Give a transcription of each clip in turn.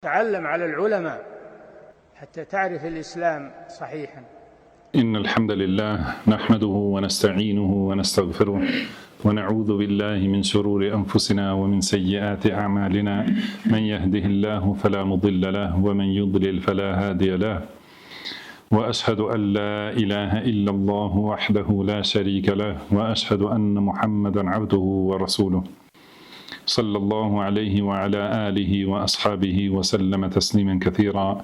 تعلم على العلماء حتى تعرف الإسلام صحيحا. إن الحمد لله نحمده ونستعينه ونستغفره ونعوذ بالله من شرور أنفسنا ومن سيئات أعمالنا من يهده الله فلا مضل له ومن يضلل فلا هادي له وأشهد أن لا إله إلا الله وحده لا شريك له وأشهد أن محمدا عبده ورسوله صلى الله عليه وعلى آله وأصحابه وسلم تسليما كثيرا.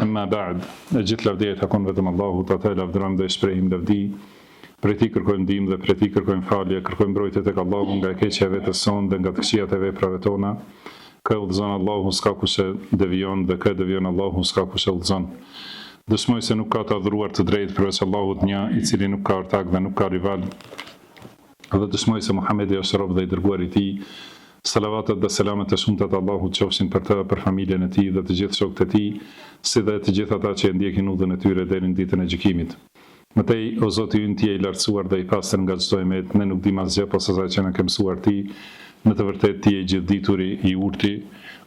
أما بعد gjithë lavdia takon vetëm Allahut, atë lavdëron dhe shprehim lavdi. Prej tij kërkojmë ndihmë dhe prej tij kërkojmë falje, kërkojmë mbrojtje tek Allahu nga e keqja e vetes sonë dhe nga të këqijat e veprave tona. Kë udhëzon Allahu s'ka kush e devijon dhe kë devijon Allahu s'ka kush e udhëzon. Dëshmoj se nuk ka të adhuruar të drejtë përveç Allahut një, i cili nuk ka ortak dhe nuk ka rival. Dhe dëshmoj se Muhamedi është rob dhe i dërguari i tij. Salavatet dhe selamet e shumta të Allahut qofshin për të, për familjen e tij dhe të gjithë shokët e tij, si dhe të gjithë ata që e ndjekin udhën e tyre deri në ditën e gjykimit. Mëtej, o Zoti ynë, ti je i lartësuar dhe i pastër nga çdo emet, ne nuk dim asgjë posa asaj që na ke mësuar ti. Në të vërtetë ti je i gjithdituri, i urti.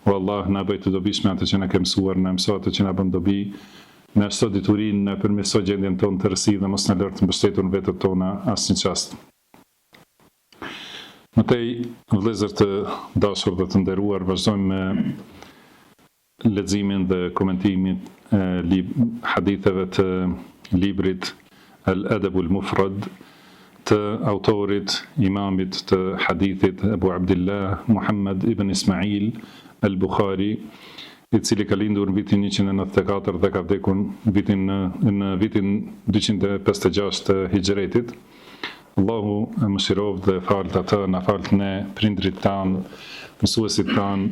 O Allah, na bëj të dobishme atë që na ke mësuar, na mëso atë që na bën dobi. Na shto diturinë, na përmirëso gjendjen tonë të rësi dhe mos na lër të mbështetur në vetët tona asnjë çast. Mëtej, vëllezër të dashur dhe të nderuar, vazhdojmë me leximin dhe komentimin e haditheve të librit Al-Adabul Mufrad të autorit, imamit të hadithit Abu Abdillah Muhammad ibn Ismail al-Bukhari, i cili ka lindur në vitin 194 dhe ka vdekur në vitin 256 të Hijretit. Allahu e mëshirov dhe falt atë, na falt ne, prindrit tanë, mësuesit tanë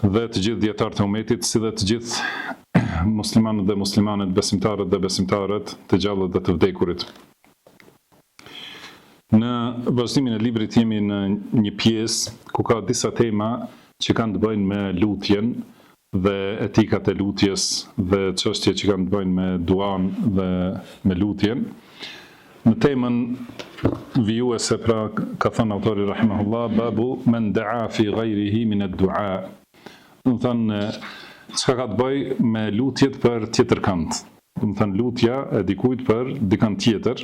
dhe të gjithë dietarët e umetit, si dhe të gjithë muslimanët dhe muslimanet, besimtarët dhe besimtarët, të gjallët dhe të vdekurit. Në vazhdimin e librit jemi në një pjesë ku ka disa tema që kanë të bëjnë me lutjen dhe etikat e lutjes dhe çështje që kanë të bëjnë me duan dhe me lutjen. Në temën vijuese, pra, ka thënë autori rahimahullah, babu men da'a fi ghayrihi min ad-du'a. Do të thënë çka ka të bëjë me lutjet për tjetërkënd. Do të thënë lutja e dikujt për dikant tjetër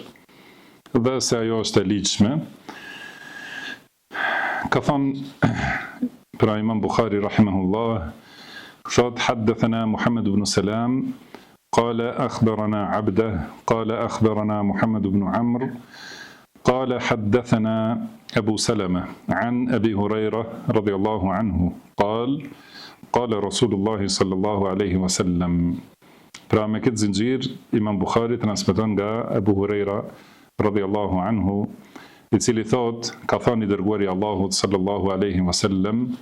dhe se ajo është e ligjshme. Ka thënë pra Imam Bukhari rahimahullah, thot haddathana Muhammad ibn Salam قال أخبرنا عبده قال أخبرنا محمد بن عمرو قال حدثنا أبو سلمة عن أبي هريرة رضي الله عنه قال قال رسول الله صلى الله عليه وسلم. Pra me këtë zinxhir, Imam Bukhari transmeton nga Abu Huraira radhiyallahu anhu, i cili thot, ka thënë i dërguari i Allahut sallallahu alaihi wasallam,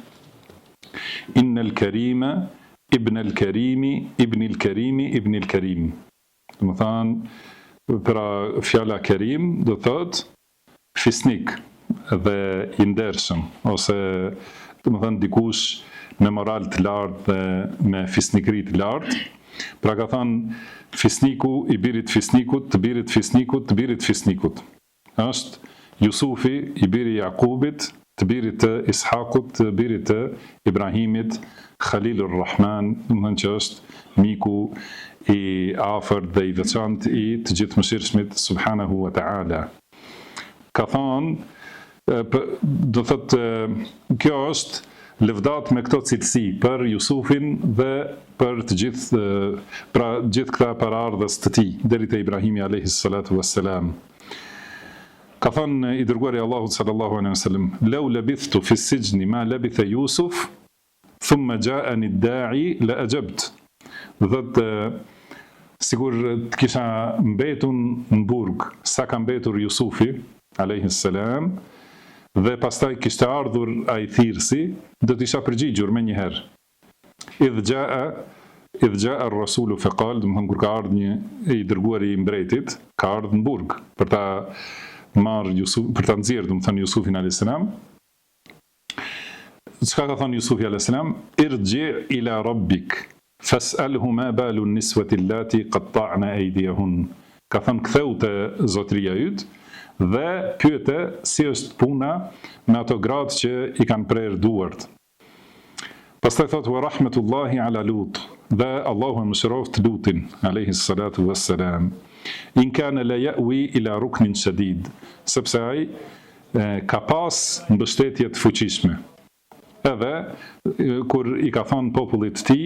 innal karima ibn al-Karimi, ibn al-Karimi, ibn al-Karim. Do të thonë, pra fjala Karim do thot fisnik dhe i ndershëm, ose do të thonë dikush me moral të lartë dhe me fisnikëri të lartë. Pra ka thënë fisniku i birit fisnikut, të birit fisnikut, të birit fisnikut. Është Jusufi i biri Jakubit, të birit të Ishakut, të birit të Ibrahimit, Khalilur Rahman, do të thënë që është miku i afërt dhe i veçantë i të gjithëmshirshmit subhanahu wa ta'ala. Ka thënë, do thotë, kjo është lëvdat me këto cilësi për Jusufin dhe për të gjithë, pra gjithë këta paraardhës të tij deri te Ibrahimi alayhi salatu wassalam. Ka thënë i dërguari i Allahut sallallahu alaihi wasallam, law labithtu fi as-sijni ma labitha Yusuf thumma ja'ani ad-da'i la ajabt. Dhe sigur të kisha mbetur në burg sa ka mbetur Jusufi alayhi salam dhe pastaj kishte ardhur ai thirrsi, do të isha përgjigjur më një herë. Idh ja'a ar-rasulu fa qala, do të thonë kur ka ardhur një i dërguari i mbretit, ka ardhur në burg për ta marrë Jusuf, për ta nxjerrë, do të thonë Jusufin alayhis salam. Çka ka thënë Jusufi alayhis salam? Irji ila rabbik fas'alhu ma balu an-niswati allati qatta'na aydiyahun. Ka thënë ktheu te zotëria yt dhe pyete si është puna me ato gratë që i kanë prerë duart. Pastaj thot wa rahmetullahi ala Lut, dhe Allahu e mëshiroft Lutin alayhi salatu wassalam, in kana la ya'wi ila ruknin shadid, sepse ai ka pas mbështetje të fuqishme. Edhe kur i ka thënë popullit të tij,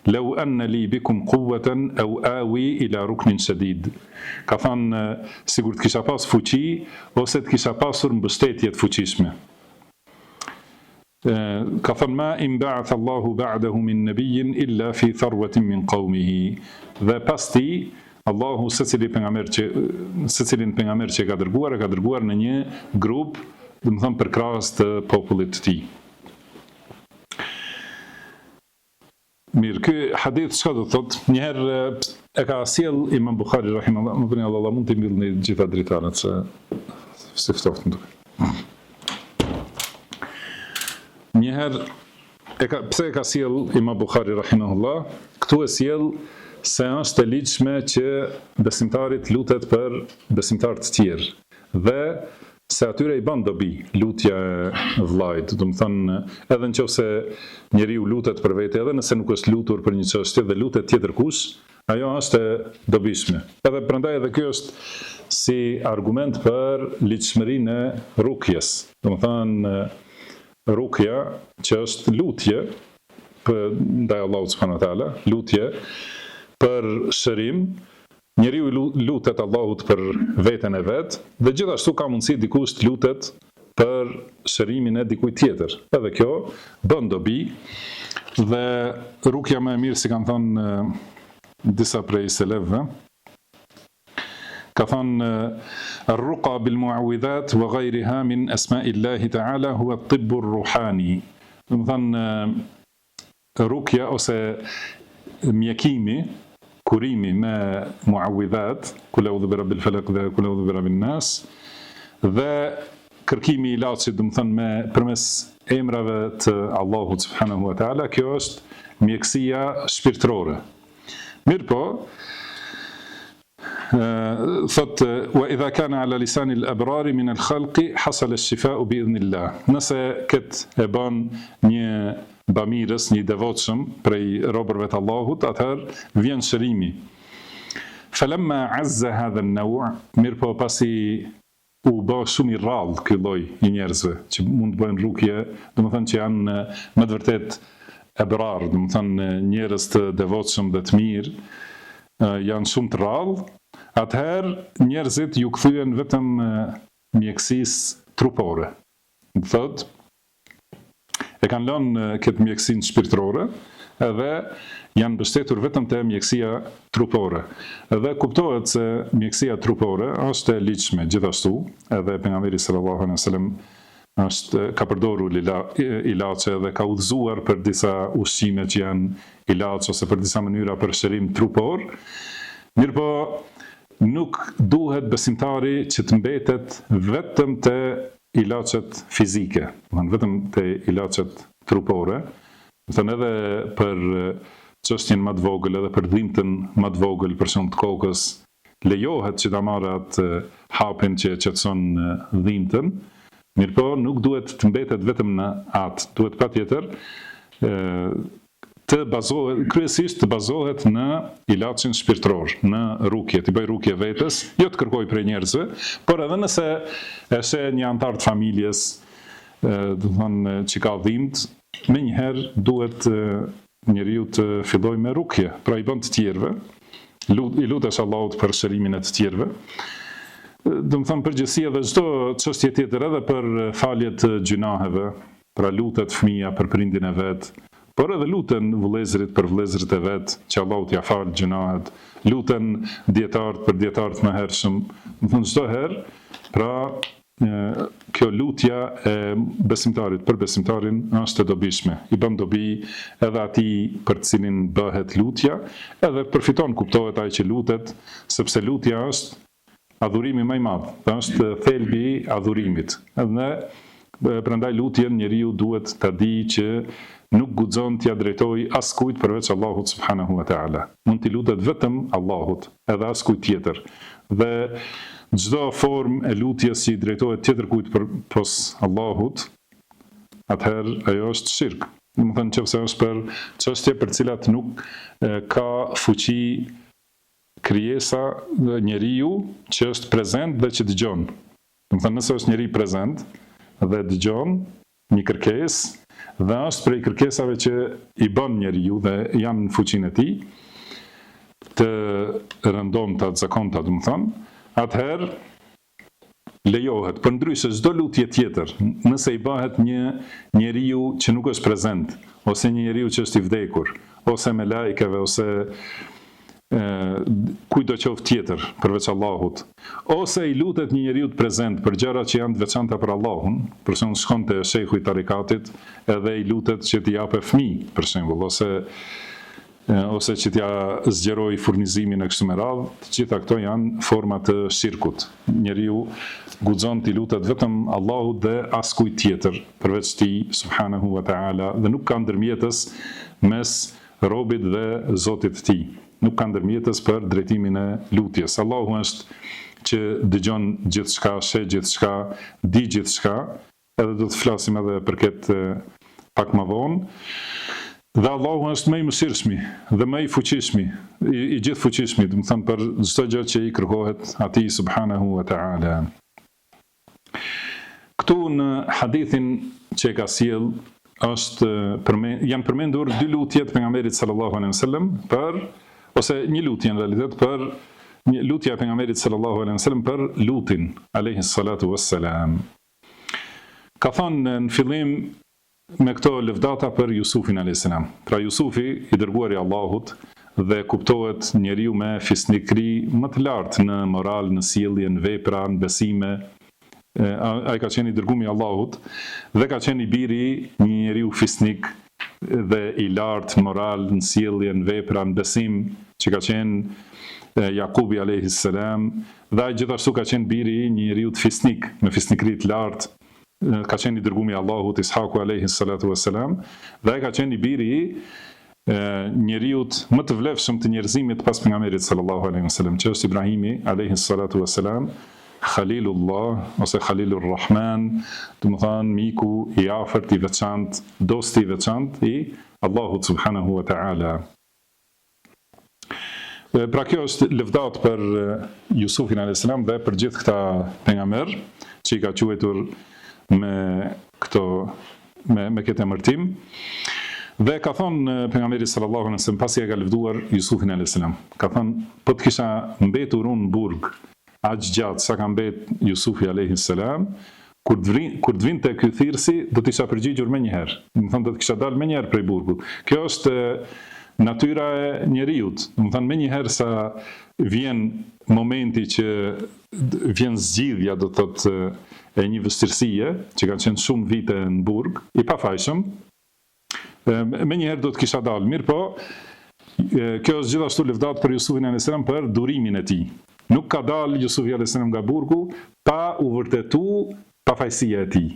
law anna li bikum quwwatan aw awi ila ruknin shadid, ka thënë sigur të kisha pas fuqi ose të kisha pasur mbështetje të fuqishme. Ka thënë ma in ba'ath Allahu ba'dahu min nabiyyin illa fi tharwatin min qawmihi, dhe pas tij Allahu secilin pejgamber që ka dërguar në një grup, do të thënë përkrahas të popullit të tij. Mirë, ky hadith çka do thot? Njëherë e ka sjell Imam Buhari rahimahullah, më bëni Allah mund të mbillni gjitha dritaret se ftoft më duket. Njëherë pse e ka sjell Imam Buhari rahimahullah? Këtu e sjell se është e ligjshme që besimtarit lutet për besimtar të tjerë, dhe se atyre i bën dobi lutja e vllajt, do të thënë edhe nëse njeriu lutet për vete, edhe nëse nuk është lutur për një çështje dhe lutet tjetër kush, ajo është e dobishme. Edhe prandaj edhe ky është si argument për ligjshmërinë e rukjes. Do të thënë rukja që është lutje ndaj Allahut subhanahu wa taala, lutje për shërim, njeriu lutet Allahut për veten e vet, dhe gjithashtu ka mundësi dikush të lutet për shërimin e dikujt tjetër. Edhe kjo bën dobi, dhe rukja më e mirë, si kanë thënë disa prej selefëve, ka thënë ar-ruqa bil mu'awwidhat wa ghayriha min asma'illahi ta'ala huwa at-tibb ar-ruhani. Do të thënë rukja ose mjekimi, kurimi me muawidhat, kul a'udhu bi rabbil falaq dhe kul a'udhu bi rabbin nas, dhe kërkimi i ilaçit, do të thënë përmes emrave të Allahut subhanahu wa taala, kjo është mjekësia shpirtërore. Mirpo thot wa idha kana ala lisan al-abrar min al-khalqi hasala ash-shifa'u bi idhnillah. Nëse këtë e bën një bamirës, një devotshëm prej robërve të Allahut, atëherë vjen shërimi. Falamma azza hadha an-naw', mirpo pasi u bë shumë i rrallë ky lloj i njerëzve që mund të bëjnë rukje, domethënë që janë më të vërtet ebrar, domethënë njerëz të devotshëm dhe të mirë, janë shumë të rrallë, atëherë njerëzit ju kthyen vetëm mjekësisë trupore. Do thotë e kanë lënë këtë mjekësinë shpirtërore, edhe janë mbështetur vetëm te mjekësia trupore. Edhe kuptohet se mjekësia trupore është e ligjshme gjithashtu, edhe pejgamberi sallallahu alaihi wasallam ka përdorur ilaçe dhe ka udhëzuar për disa ushqime që janë ilaç ose për disa mënyra për shërim trupor. Mirpo nuk duhet besimtari që të mbetet vetëm te ilaçet fizike, vetëm te ilaçet trupore, thënë edhe për çështjen më të vogël, edhe për dhimbjen më të vogël për shemb të kokës, lejohet që ta marrë atë hapin që qetëson dhimbjen, mirëpo nuk duhet të mbetet vetëm në atë, duhet patjetër kryesisht të bazohet në ilaçin shpirtëror, në rukje, të bëj rukje vetes, jo të kërkoj prej njerëzve, por edhe nëse e sheh një antar të familjes, do të thonë që ka dhimbje, menjëherë duhet njeriu të fillojë me rukje, pra i bën të tjerëve, i lutesh Allahut për shërimin e të tjerëve. Do të thonë përgjithësia dhe çdo çështje tjetër, edhe për falje të gjunaheve, pra lutet fëmia për prindin e vet, por edhe luten vëllezërit për vëllezërit e vet, që Allahu t'ia fal gjunahet, luten dietarët për dietarët më hershëm. Do thonë çdo herë, pra kjo lutja e besimtarit për besimtarin është e dobishme. I bën dobi edhe atij për të cilin bëhet lutja, edhe përfiton, kuptohet ai që lutet, sepse lutja është adhurimi më i madh, është thelbi i adhurimit. Edhe prandaj lutjen njeriu duhet ta di që nuk guxon t'ia drejtoj askujt përveç Allahut subhanahu wa taala. Mund t'i lutet vetëm Allahut, edhe askujt tjetër. Dhe çdo formë e lutjes që i drejtohet tjetër kujt përpos Allahut, atëherë ajo është shirk. Domethënë nëse është për çështje për cilat nuk ka fuqi krijesa njeriu që është prezent dhe që dëgjon. Domethënë nëse është njeri prezent dhe dëgjon një kërkesë dhe është prej kërkesave që i bën njeriu dhe janë në fuqinë e tij, të rëndomta, të zakonta, domethënë, atëherë lejohet. Përndryshe çdo lutje tjetër, nëse i bëhet një njeriu që nuk është prezent, ose një njeriu që është i vdekur, ose me lajkeve, ose kujdo qoftë tjetër përveç Allahut, ose i lutet një njeriu të prezent për gjëra që janë të veçanta për Allahun, për shembull shkon te shehu i tarikatit edhe i lutet që t'i japë fëmijë, për shembull, ose që t'ja zgjeroj furnizimin e kështu me radhë, të gjitha këto janë forma të shirkut. Njeriu guxon t'i lutet vetëm Allahut dhe askujt tjetër përveç tij subhanahu wa taala dhe nuk ka ndërmjetës mes robit dhe Zotit të tij. Nuk ka ndërmjetës për drejtimin e lutjes. Allahu është që dëgjon gjithçka, sheh gjithçka, di gjithçka, edhe do të flasim edhe për këtë pak më vonë. Dhe Allahu është më i mëshirshmi dhe më i fuqishmi, i gjithë fuqishmi, do të thënë për çdo gjë që i kërkohet atij subhanahu wa taala. Këtu në hadithin që e ka sjell janë përmendur dy lutje të pejgamberit sallallahu alaihi wasallam ose një lutje në realitet për një lutje e pejgamberit sallallahu alaihi wasallam për Lutin alayhi salatu wassalam. Ka thënë në fillim me këto lëvdata për Jusufin a.s. Pra Jusufi i dërguar i Allahut dhe kuptohet njeriu me fisnikri më të lartë në moral, në sjellje, në vepra, në besime. Ai ka qenë i dërguar i Allahut dhe ka qenë i biri një njeriu fisnik dhe i lartë në moral, në sjellje, në vepra, në besim, që ka qenë Jakubi a.s. Dhe ai gjithashtu ka qenë biri një njeriu të fisnik, me fisnikri të lartë, ka qenë i dërguar i Allahut Ishaku alayhi salatu wassalam dhe ai ka qenë i biri i njeriut më të vlefshëm të njerëzimit pas pejgamberit sallallahu alaihi wasallam, që është Ibrahimi alayhi salatu wassalam, Khalilullah ose Khalilur Rahman, do të thonë miku i afërt, i veçantë, dosti i veçantë i Allahut subhanahu wa taala. Pra kjo është lëvdat për Jusufin alayhis salam dhe për gjithë këta pejgamber që i ka quajtur me këtë emërtim. Dhe ka thonë pejgamberi sallallahu alaihi wasallam pasi e ka lëvduar Jusufin alayhis salam, ka thonë po të kisha mbetur unë në burg aq gjatë sa ka mbet Jusufi alayhis salam, kur të vinte ky thirrsi do të isha përgjigjur më një herë. Do të thonë do të kisha dalë më një herë prej burgut. Kjo është natyra e njeriut. Do të thonë më një herë sa vjen momenti që vjen zgjidhja, do të thotë e një vështirësie që kanë qenë shumë vite në burg, i pafajshëm, me njëherë do të kisha dalë. Mirë po, kjo është gjithashtu lëvdat për Jusufin alayhis salam për durimin e tij. Nuk ka dalë Jusufi alayhis salam nga burgu pa u vërtetu pafajësia e tij.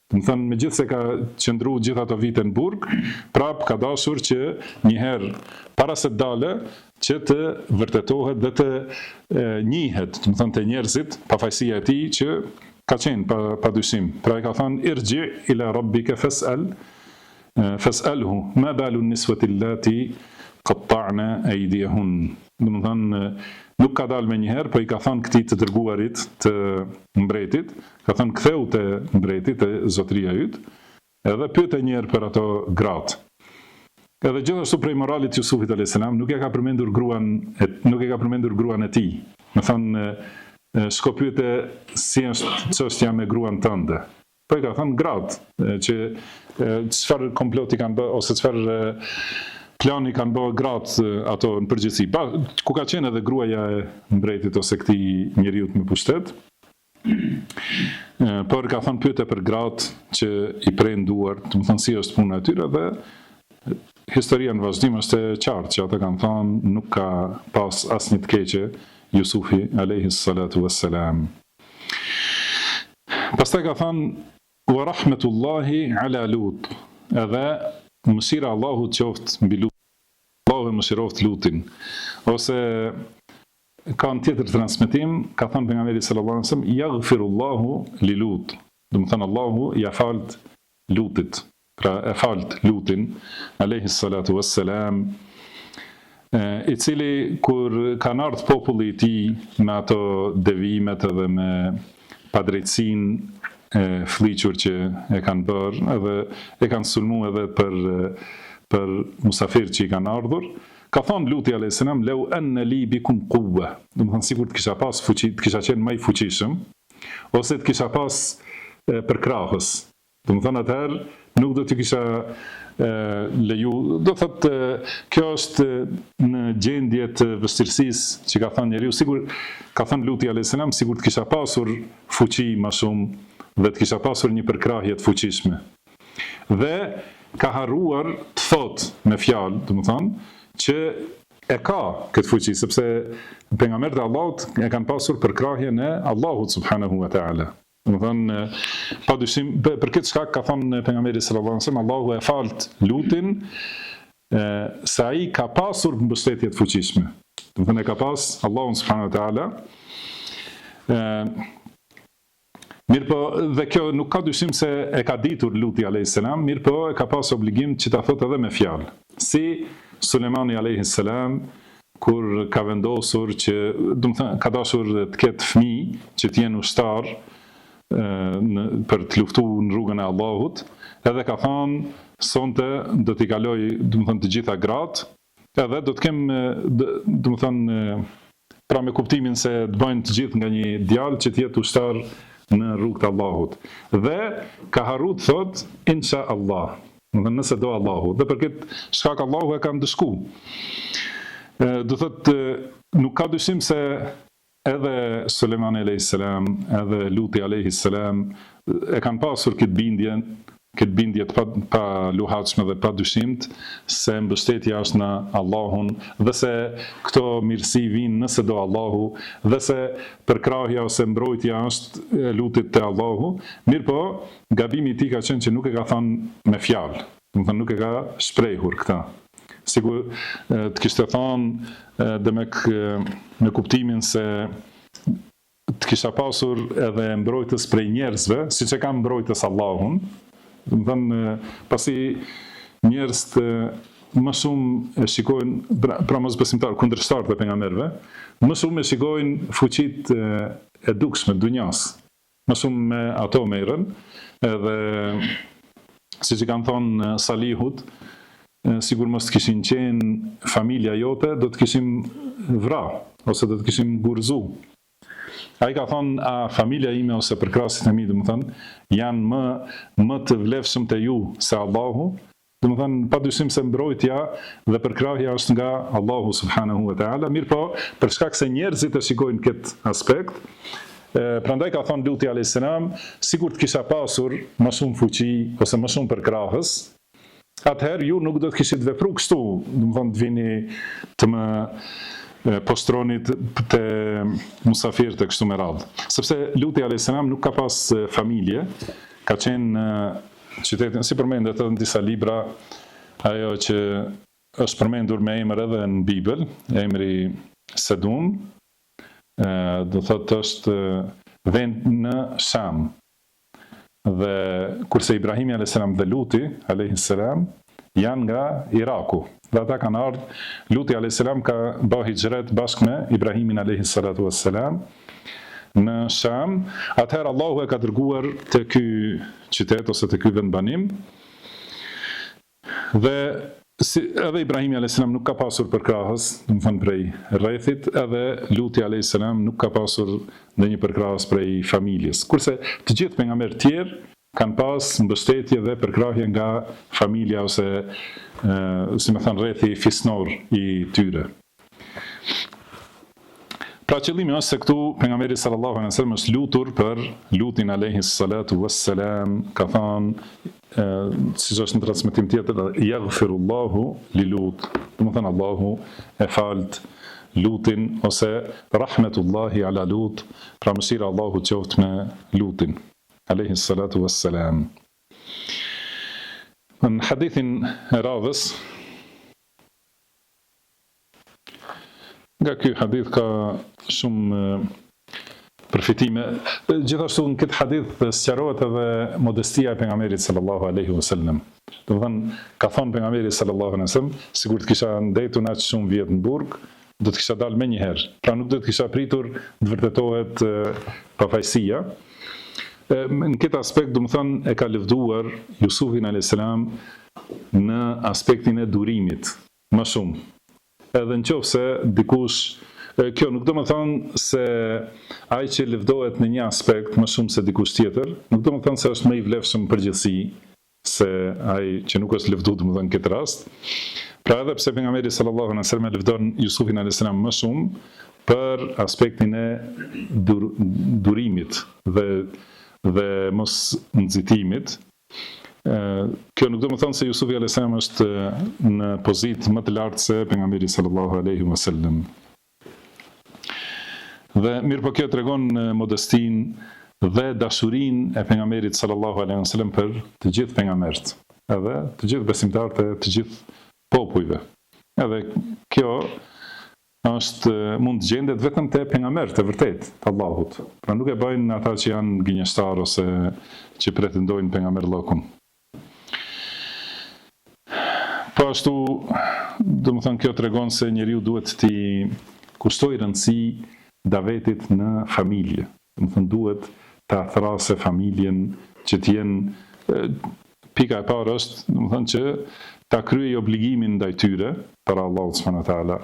Do të thënë megjithse ka qëndruar gjithë ato vite në burg, prap ka dashur që njëherë para se të dalë që të vërtetohet dhe të njihet, do të thënë te njerëzit pafajësia e tij që ka qenë pa dyshim. Pra i ka thënë irji ila rabbika fas'alhu ma balu niswati allati qatta'na aydiyahun. Do të thënë nuk ka dalë më një herë, po i ka thënë këtij të dërguarit të mbretit, ka thënë ktheu te mbreti, te zotëria yt, edhe pyete një herë për ato gratë. Edhe gjithashtu prej moralit të Jusufit alayhis salam nuk e ka përmendur gruan e tij. Do thënë shko pyete si është çështja me gruan tënde. Po i ka thënë gratë që çfarë komploti kanë bë ose çfarë plani kanë bërë gratë ato në përgjithësi. Ku ka qenë edhe gruaja e mbretit ose këtij njeriu me pushtet. Por ka thënë pyete për gratë që i prejnë duart, do të thonë si është puna e tyre dhe historia në vazhdim është e qartë që ata kanë thënë nuk ka pas asnjë të keqe Jusufi alayhis salatu wassalam. Pastaj ka thënë wa rahmetullahi ala Lut. Edhe mëshira e Allahut qoftë mbi Lut. Allahu e mëshiroft Lutin. Ose ka në tjetër transmetim, ka thënë pejgamberi sallallahu alaihi wasallam yaghfirullahu li Lut. Do të thënë Allahu ja falt Lutit. pra e falt Lutin alayhi salatu wassalam, i cili kur kanë ardhur populli i tij me ato devimet edhe me padrejtësinë e fliqur që e kanë bërë, edhe e kanë sulmuar edhe për musafir që i kanë ardhur, ka thonë Luti alayhis salam lau anna li bikum quwwa, do të thonë sikur të kisha pas fuqi, të kisha qenë më i fuqishëm, ose të kisha pas përkrahës. Do të thonë atëherë nuk do të kisha leju, do thotë kjo është në gjendje të vështirësisë që ka thënë njeriu, sigur ka thënë Luti alayhis salam, sigur të kisha pasur fuqi më shumë dhe të kisha pasur një përkrahje të fuqishme. Dhe ka harruar të thotë me fjalë, do të thonë që e ka këtë fuqi, sepse pejgamberët e Allahut e kanë pasur përkrahjen e Allahut subhanahu wa taala. Do të thonë, padyshim për këtë shkak ka thënë pejgamberi sallallahu alajhi wasallam, Allahu e falt Lutin se ai ka pasur mbështetje të fuqishme. Do të thonë e ka pas Allahun subhanahu wa taala. Mirë po, dhe kjo nuk ka dyshim se e ka ditur Luti alayhis salam, mirë po e ka pas obligim që ta thotë edhe me fjalë. Si Sulejmani alayhis salam, kur ka vendosur që, do të thënë, ka dashur të ketë fëmijë që të jenë ushtar për të luftuar në rrugën e Allahut, edhe ka thënë sonte do t'i kaloj, do të thënë, të gjitha gratë, edhe do të kem, do të thënë, pra me kuptimin se të bëjnë të gjithë nga një djalë që të jetë ushtar në rrugën e Allahut. Dhe ka harruar të thotë insha Allah, do të thënë nëse do Allahu, dhe për këtë shkak Allahu e ka ndëshku. Do thotë nuk ka dyshim se edhe Sulejmani alayhis salam, edhe Luti alayhis salam e kanë pasur këtë bindje të pa luhatshme dhe pa dyshimt se mbështetja është në Allahun, dhe se këto mirësi vinë nëse do Allahu, dhe se përkrahja ose mbrojtja është lutit te Allahu. Mirë po, gabimi i tij ka qenë që nuk e ka thënë me fjalë, do të thënë nuk e ka shprehur këtë. Sigur të kishte thonë dhe me kuptimin se të kisha pasur edhe mbrojtës prej njerëzve, siç e ka mbrojtës Allahun. Do të thënë, pasi njerëz më shumë e shikojnë, pra mosbesimtar, kundërshtar të pejgamberëve, më shumë e shikojnë fuqitë e dukshme të dunjas. Më shumë me ato merren, edhe siç i kanë thonë Salihut, sigur mos të kishin qenë familja jote, do të kishim vra, ose do të kishim gurzu. Ai ka thonë, a familja ime ose përkrasit e mi, do të thënë, janë më të vlefshëm te ju se Allahu. Do të thënë, padyshim se mbrojtja dhe përkrahja është nga Allahu subhanahu wa taala. Mirë po, për shkak se njerëzit e shikojnë këtë aspekt, prandaj ka thonë Luti alayhis salam, sigur të kisha pasur më shumë fuqi ose më shumë përkrahës, atëherë ju nuk do të kishit vepruar kështu, do të thonë të vini të më postronit të musafirët e kështu me radhë. Sepse Luti alayhis salam nuk ka pas familje, ka qenë qytetin, si përmendet edhe në disa libra, ajo që është përmendur me emër edhe në Bibël, emri Sedum, do thotë është vend në Sham. Dhe kurse Ibrahimi alayhis salam dhe Luti alayhis salam janë nga Iraku. Dhe ata kanë ardhur, Luti alayhis salam ka bërë hijret bashkë me Ibrahimin alayhis salatu wassalam në Sham. Atëherë Allahu e ka dërguar te ky qytet ose te ky vend banim. Dhe edhe Ibrahimi alayhis salam nuk ka pasur përkrahës, do të thënë prej rrethit, edhe Luti alayhis salam nuk ka pasur ndonjë përkrahës prej familjes. Kurse të gjithë pejgamberët tjerë kanë pas mbështetje dhe përkrahje nga familja ose si më thënë rrethi fisnor i tyre. Pra qëllimi është se këtu pejgamberi sallallahu alaihi wasallam është lutur për Lutin alayhis salatu wassalam, ka thënë siç është në transmetim tjetër, yaghfirullahu li Lut, do të thënë Allahu e falt Lutin, ose rahmetullahi ala Lut, pra mëshira Allahu qoftë me Lutin alayhis salatu wassalam. Në hadithin e radhës, nga ky hadith ka shumë përfitime. Gjithashtu në këtë hadith sqarohet edhe modestia e pejgamberit sallallahu alaihi wasallam. Do të thënë, ka thënë pejgamberi sallallahu alaihi wasallam, sikur të kisha ndetur aq shumë vjet në burg, do të kisha dalë më një herë. Pra nuk do të kisha pritur të vërtetohet pafajësia. Në këtë aspekt, do të thënë, e ka lëvduar Jusufin alayhis salam në aspektin e durimit më shumë. Edhe nëse dikush, kjo nuk do të thonë se ai që lëvdohet në një aspekt më shumë se dikush tjetër, nuk do të thonë se është më i vlefshëm përgjithësi se ai që nuk është lëvduar, do të thonë në këtë rast. Pra edhe pse pejgamberi sallallahu alaihi wasallam lëvdon Jusufin alayhis salam më shumë për aspektin e durimit dhe mos nxitimit. Kjo nuk do të thonë se Jusufi alayhis salam është në pozitë më të lartë se pejgamberi sallallahu alaihi wasallam. Dhe mirë po kjo tregon modestinë dhe dashurinë e pejgamberit sallallahu alaihi wasallam për të gjithë pejgamberët, edhe të gjithë besimtarët e të gjithë popujve. Edhe kjo është mund të gjendet vetëm te pejgamberët e vërtet të Allahut. Pra nuk e bëjnë ata që janë gënjeshtar ose që pretendojnë pejgamberllokun. Po ashtu, do të thënë, kjo tregon se njeriu duhet të kushtoj rëndësi davetit në familje. Do të thënë, duhet ta thrasë familjen që të jenë, pika e parë është, do të thënë, që ta kryej obligimin ndaj tyre para Allahut subhanahu wa taala.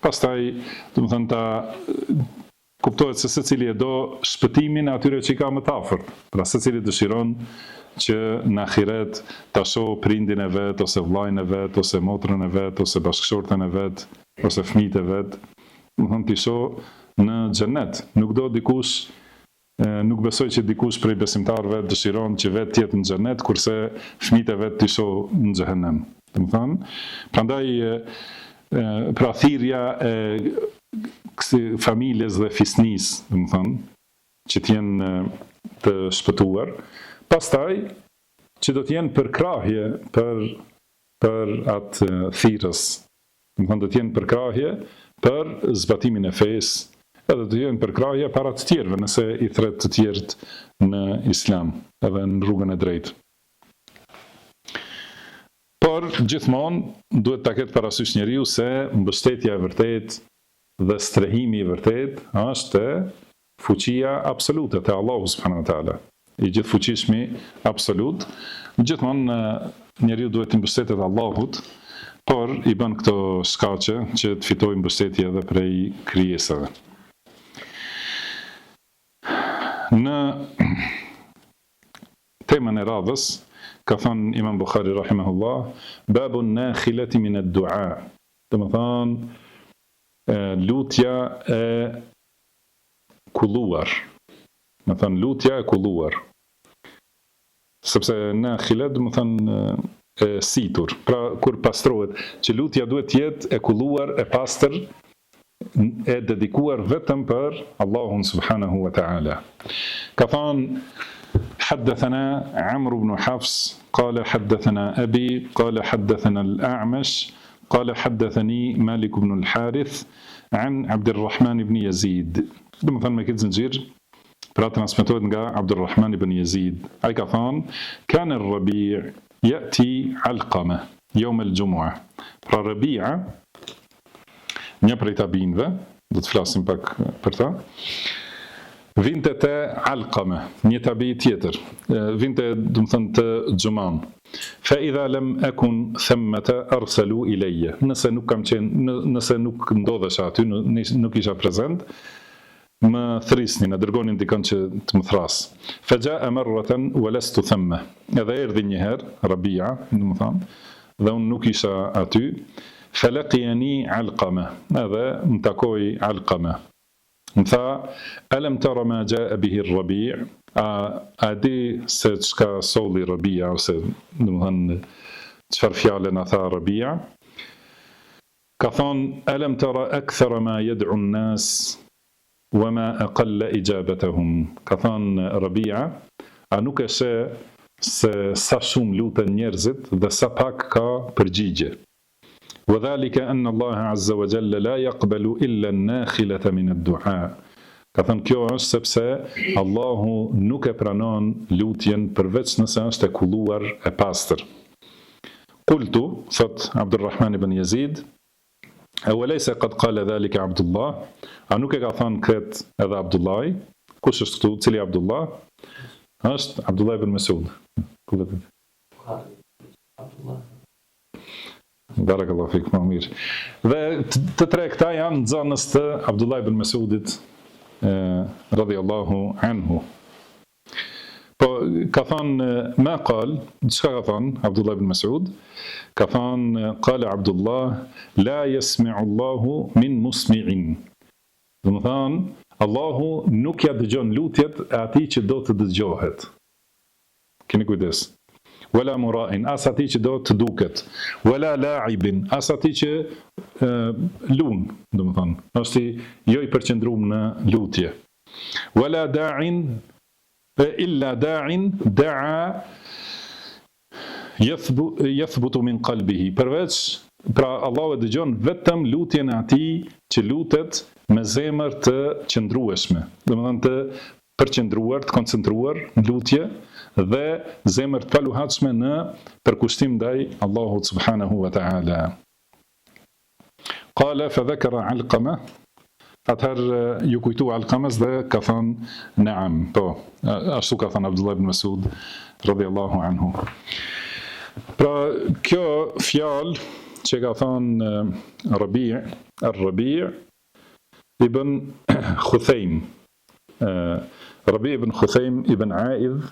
Pastaj, do të thënë, ta kuptohet se secili e do shpëtimin e atyre që i ka më të afërt. Pra secili dëshiron që në ahiret ta shohë prindin e vet, ose vllajën e vet, ose motrën e vet, ose bashkëshorten e vet, ose fëmijët e vet, do të thënë ti shoh në xhenet. Nuk do dikush, nuk besoj që dikush prej besimtarëve dëshiron që vetë të jetë në xhenet, kurse fëmijët e vet ti shoh në xhehenem. Do të thënë, prandaj pra thirrja e kësaj familjes dhe fisnis, do të thënë, që të jenë të shpëtuar. Pastaj, që do të jenë përkrahje për atë thirrës. Do të thënë, do të jenë përkrahje për zbatimin e fesë, edhe do të jenë përkrahje para të tjerëve, nëse i thret të tjerët në Islam, edhe në rrugën e drejtë. Por gjithmonë duhet ta ketë parasysh njeriu se mbështetja e vërtet dhe strehimi i vërtet është fuqia absolute te Allahu subhanahu wa taala. I gjithfuqishmi absolut. Gjithmonë njeriu duhet të mbështetet Allahut, por i bën këto shkaqe që të fitojë mbështetje edhe prej krijesave. Në temën e radhës ka thënë Imam Bukhari rahimahullah, babun nakhilati min ad-du'a. Do të thonë lutja e kulluar. Do të thonë lutja e kulluar. Sepse nakhila do të thonë e situr. Pra kur pastrohet, që lutja duhet të jetë e kulluar, e pastër, e dedikuar vetëm për Allahun subhanahu wa ta'ala. Ka thënë حدثنا عمرو بن حفص قال حدثنا أبي قال حدثنا الأعمش قال حدثني مالك بن الحارث عن عبد الرحمن بن يزيد. Do të thënë me këtë zinxhir, pra transmetohet nga Abdulrahman ibn Yazid. Ai ka thënë, كان الربيع يأتي علقمة يوم الجمعة. Pra Rabi'a, një prej tabinëve, do të flasim pak për ta, vinte te Alqama, një tabi tjetër, vinte do të thënë të Xuman. Fa idha lam akun thamata arsalu ilayya. Nëse nuk kam qenë, nëse nuk ndodhesh aty, nuk isha prezant, më thrisnin, e dërgonin dikon që të më thras. Fa jaa marratan wa lastu thamma. Edhe erdhi një herë Rabia, do të thënë, dhe unë nuk isha aty. Fa laqiyani Alqama. Edhe më takoi Alqama. Më tha, alam tara ma jaa bihi ar-Rabi', a di se çka solli Rabia, ose do të thënë çfarë fjalë na tha Rabia? Ka thonë, alam tara akthara ma yad'u an-nas wa ma aqalla ijabatahum. Ka thonë Rabia, a nuk e sheh se sa shumë luten njerëzit dhe sa pak ka përgjigje. وذلك أن الله عز وجل لا يقبل إلا الناخلة من الدعاء. Ka thënë kjo është sepse Allahu nuk e pranon lutjen përveç nëse është e kulluar e pastër. Qultu, thot Abdurrahman ibn Yazid, awalaysa qad qala dhalika Abdullah, a nuk e ka thënë këtë edhe Abdullahi? Kush është këtu? Cili Abdullah? Është Abdullah ibn Mas'ud. Barakallahu fik, më mirë. Dhe të tre këta janë nxënës të Abdullah ibn Mas'udit radhiyallahu anhu. Po ka thënë ma qal, çka ka thënë Abdullah ibn Mas'ud? Ka thënë qala Abdullah la yasmi'u Allahu min musmi'in. Do të thënë Allahu nuk ja dëgjon lutjet e atij që do të dëgjohet. Keni kujdes. Wala mura'in, as atij që do të duket. Wala la'ibin, as atij që lun, do të thënë, është jo i përqendruar në lutje. Wala da'in illa da'in da'a yathbutu min qalbihi. Përveç, pra Allahu e dëgjon vetëm lutjen e atij që lutet me zemër të qëndrueshme, do të thënë të përqendruar, të koncentruar në lutje dhe zemër të paluhatshme në përkushtim ndaj Allahut subhanahu wa ta'ala. Qala fa dhakara Alqama, atëherë ju kujtu Alqamas dhe ka thënë naam, po, ashtu ka thënë Abdullah ibn Mas'ud radhiyallahu anhu. Pra kjo fjalë që ka thënë Rabi' ibn Khuthaym, Rabi' ibn Khuthaym ibn A'idh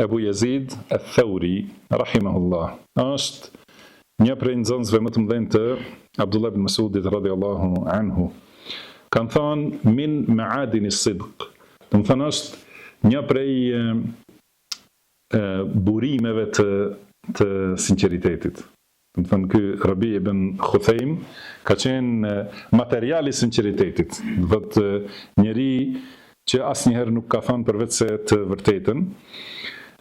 Abu Yazid al-Thawri rahimahullah, është një prej nxënësve më të mëdhenj të Abdullah ibn Mas'udit radhiyallahu anhu. Kan thënë min ma'adin as-sidq, do të thënë është një prej burimeve të sinqeritetit. Do të thënë ky Rabi ibn Khuthaym ka qenë materiali i sinqeritetit, do të thotë njeri që asnjëherë nuk ka thënë përveç se të vërtetën.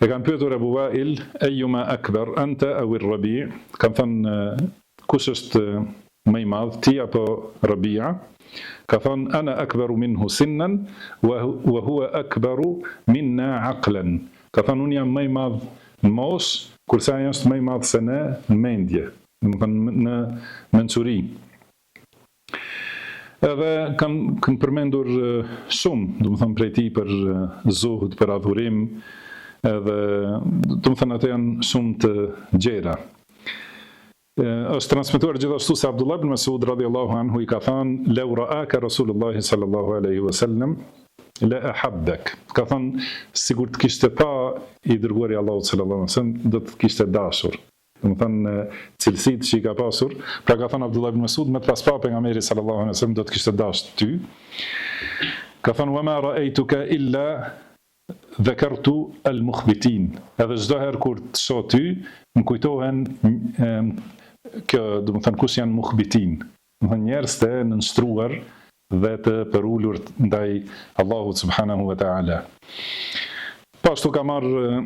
E kam pyetur Abu Wa'il, ayyuma akbar anta aw ar-Rabi', kam thënë kush është më i madh, ti apo Rabi'a? Ka thënë ana akbaru minhu sinnan wa huwa akbaru minna aqlan. Ka thënë unë jam më i madh në moshë, kurse ai është më i madh se ne në mendje, do të thënë në mençuri. Edhe kanë përmendur shumë, do të thënë prej tij për zuhud, për adhurim, edhe do të thënë ato janë shumë të gjera. Është transmetuar gjithashtu se Abdullah ibn Mas'ud radhiyallahu anhu i ka thënë law ra'aka Rasulullah sallallahu alaihi wasallam la ahabbak. Ka thënë sigur të kishte pa i dërguari Allahut sallallahu alaihi wasallam do të kishte dashur. Do të thënë cilësitë që i ka pasur, pra ka thënë Abdullah ibn Mas'ud me pas pa pejgamberit sallallahu alaihi wasallam do të kishte dashur ty. Ka thënë wa ma ra'aytuka illa dhakartu al-mukhbitin. Edhe çdo herë kur të shoh ty, më kujtohen kjo, do të thënë kush janë mukhbitin. Do të thënë njerëz të nënshtruar dhe të përulur ndaj Allahut subhanahu wa ta'ala. Pashtu ka marrë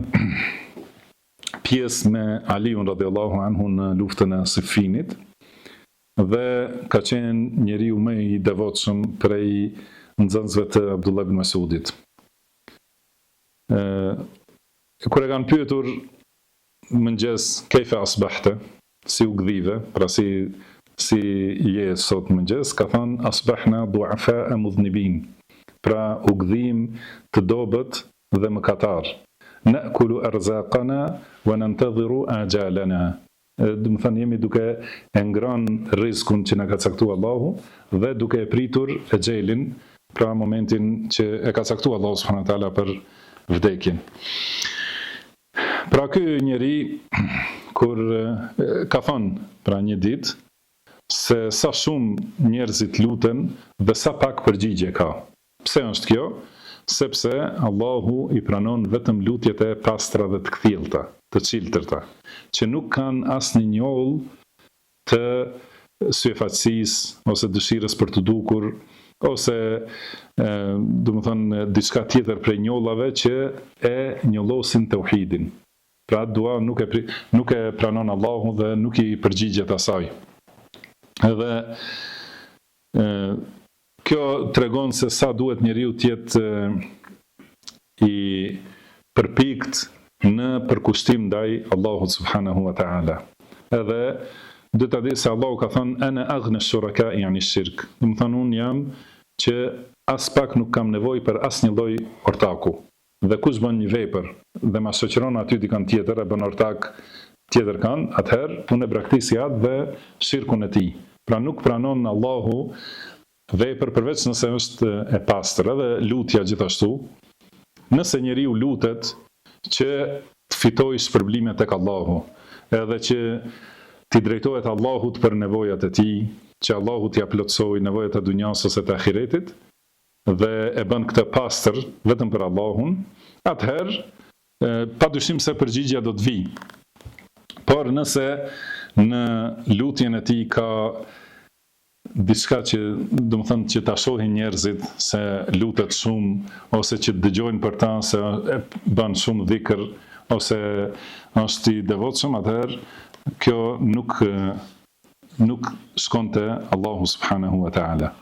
pjesë me Aliun radhiyallahu anhu në luftën e Siffinit dhe ka qenë njeriu më i devotshëm prej nxënësve të Abdullah ibn Mas'udit. Kur e kanë pyetur mëngjes kejfe asbahte, si u gdhive, pra si je sot mëngjes, ka thënë asbahna du'afa mudhnibin, pra u gdhim të dobët dhe mëkatar. Na'kulu arzaqana wa nantadhiru ajalana. Do të thënë jemi duke e ngrënë rrezikun që na ka caktuar Allahu dhe duke e pritur xhelin, pra momentin që e ka caktuar Allahu subhanahu wa taala për vdekjen. Pra ky njeri kur ka thënë pra një ditë se sa shumë njerëzit luten dhe sa pak përgjigje ka. Pse është kjo? Sepse Allahu i pranon vetëm lutjet e pastra dhe të kthjellta, të çiltërta, që nuk kanë asnjë njoll të syfaqësisë ose dëshirës për të dukur ose do të thënë diçka tjetër prej njollave që e njollosin tauhidin. Pra dua nuk e pranon Allahu dhe nuk i përgjigjet asaj. Edhe Kjo tregon se sa duhet njeriu të jetë i përpikt në përkushtim ndaj Allahut subhanahu wa ta'ala. Edhe do ta di se Allahu ka thënë ana aghna shuraka yani shirk. Do të thonë unë jam që as pak nuk kam nevojë për asnjë lloj ortaku. Dhe kush bën një vepër dhe ma shoqëron aty dikën tjetër, e bën ortak tjetër kanë, atëherë unë e braktisja atë dhe shirkun e tij. Pra nuk pranon Allahu vepër përveç nëse është e pastër, edhe lutja gjithashtu. Nëse njeriu lutet që të fitojë shpërblime tek Allahu, edhe që t'i drejtohet Allahut për nevojat e tij, që Allahu t'ia plotësojë nevojat e dunjas ose të ahiretit, dhe e bën këtë pastër vetëm për Allahun, atëherë padyshim se përgjigjja do të vijë. Por nëse në lutjen e tij ka diçka që, do të thënë, që ta shohin njerëzit se lutet shumë, ose që dëgjojnë për ta se e bën shumë dhikr, ose është i devotshëm, atëherë kjo nuk shkon te Allahu subhanahu wa ta'ala.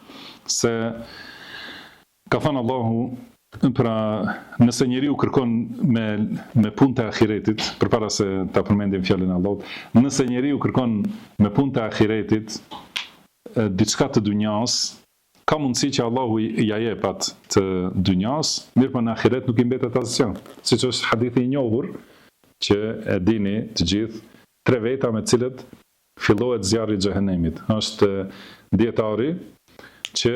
Se ka thënë Allahu, pra nëse njeriu kërkon me punë të ahiretit, përpara se ta përmendim fjalën e Allahut, nëse njeriu kërkon me punë të ahiretit diçka të dunjas, ka mundësi që Allahu ja jep atë të dunjas, mirë po në ahiret nuk i mbetet asgjë. Siç është hadithi i njohur që e dini të gjithë, 3 veta me të cilët fillohet zjarri i xhehenemit. Është dietari që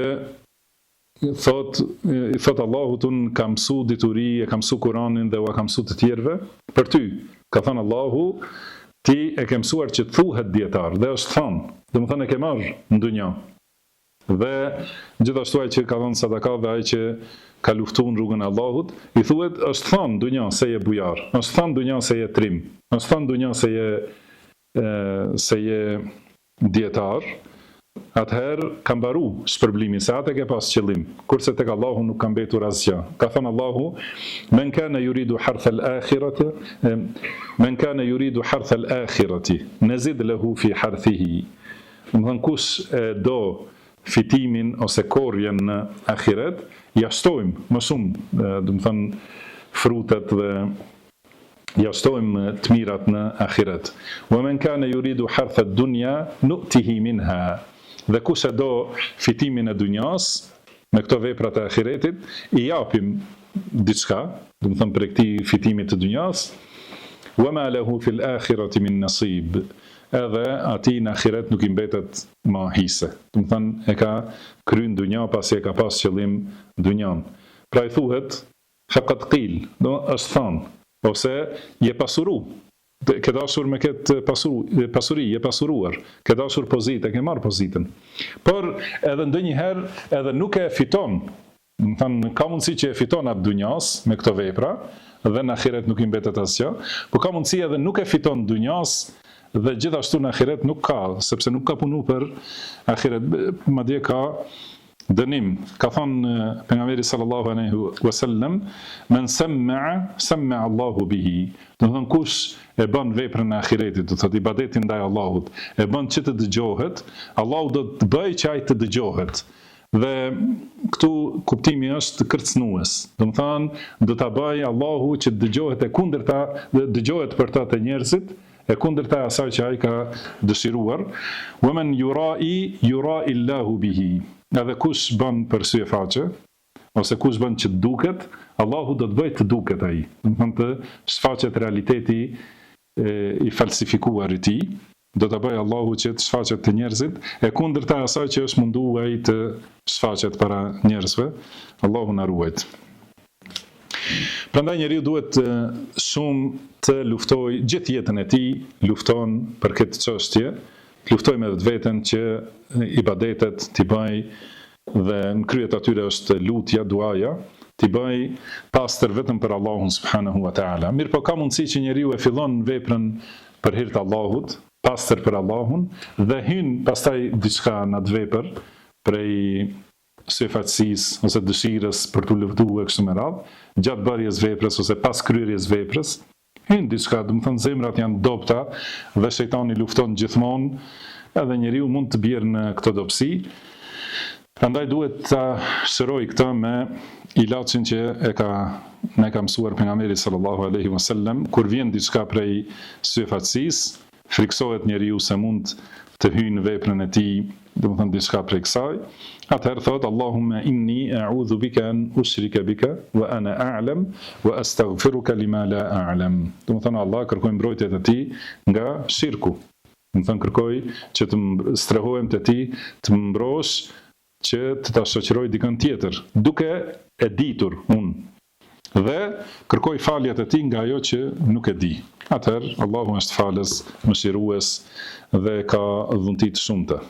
thot Allahut, unë kam mësu dituri, e kam mësu Kur'anin dhe u kam mësu të tjerëve për ty. Ka thënë Allahu, ti e ke mësuar që thuhet dietar, dhe është thënë, dhe më thënë e ke marrë në dunja. Dhe gjithashtu ai që ka dhënë sadaka dhe ai që ka luftuar në rrugën e Allahut, i thuhet është thënë në dunja se je bujar, është thënë në dunja se je trim, është thënë në dunja se je dietar. Atëherë ka mbaru shpërblimi, se atë ke pas qëllim, kurse tek Allahu nuk ka mbetur asgjë. Ka thënë Allahu, men kana yuridu hartha al-akhirati, men kana yuridu hartha al-akhirati, nazid lahu fi harthihi. Do të thënë kush do fitimin ose korrjen në ahiret, ja shtojmë më shumë, do të thënë frutet dhe ja shtojmë të mirat në ahiret. Wa men kana yuridu hartha ad-dunya nu'tihi minha. Dhe kush e do fitimin e dunjas me këto veprat e ahiretit, i japim diçka, do të thënë për këtij fitimit të dunjas, wa ma lahu fil akhirati min nasib. Edhe atij në ahiret nuk i mbetet më hise. Do të thënë e ka kryer dunja pasi e ka pas qëllim dunjan. Pra i thuhet faqad qil, do është thënë, ose je pasuru. Ke dashur me këtë pasuri, je pasuruar, ke dashur pozitë, ke marrë pozitën. Por edhe ndonjëherë edhe nuk e fiton. Do të thënë ka mundësi që e fiton atë dunjas me këto vepra dhe në ahiret nuk i mbetet asgjë, por ka mundësi edhe nuk e fiton dunjas dhe gjithashtu në ahiret nuk ka, sepse nuk ka punu për ahiret, madje ka dënim. Ka thënë pejgamberi sallallahu alaihi wasallam, men sami'a Allahu bihi. Do të thënë kush e bën veprën e ahiretit, do të thotë ibadetin ndaj Allahut, e bën që të dëgjohet, Allahu do të bëjë që ai të dëgjohet. Dhe këtu kuptimi është kërcënues. Do të thënë do ta bëjë Allahu që të dëgjohet e kundërta, dëgjohet për ta të njerëzit, e kundërta asaj që ai ka dëshiruar. Wa man yura'i Allahu bihi. Edhe kush bën për sy e faqe, ose kush bën që të duket, Allahu do të bëjë të duket ai. Do të thonë të shfaqet realiteti i falsifikuar i tij, do ta bëjë Allahu që të shfaqet të njerëzit, e kundërta asaj që është munduar ai të shfaqet para njerëzve. Allahu na ruajt. Prandaj njeriu duhet shumë të luftojë gjithë jetën e tij, lufton për këtë çështje, luftoj me vetveten që ibadetet t'i bëj dhe në kryet atyre është lutja, duaja, t'i bëj pastër vetëm për Allahun subhanahu wa ta'ala. Mirë po ka mundësi që njeriu e fillon veprën për hir të Allahut, pastër për Allahun, dhe hyn pastaj diçka në atë vepër prej syfatësisë ose dëshirës për t'u luftuar kështu me radhë, gjatë bërjes veprës ose pas kryerjes veprës, hyn diçka, do të thonë zemrat janë dobta dhe shejtani lufton gjithmonë, edhe njeriu mund të bjerë në këtë dobësi. Prandaj duhet ta shëroj këtë me ilaçin që ne ka mësuar pejgamberi sallallahu alaihi wasallam, kur vjen diçka prej syfatësisë, friksohet njeriu se mund të hyjë në veprën e tij, domethënë diçka prej kësaj, atëherë thot Allahumma inni a'udhu bika an ushrika bika wa ana a'lam wa astaghfiruka lima la a'lam. Domethënë Allah kërkoj mbrojtje të tij nga shirku. Domethënë kërkoj që të strehohem te ti, të më mbrosh që të ta shoqëroj dikën tjetër, duke e ditur unë. Dhe kërkoj faljet e tij nga ajo që nuk e di. Atëherë Allahu është falës, mëshirues dhe ka dhunti të shumta.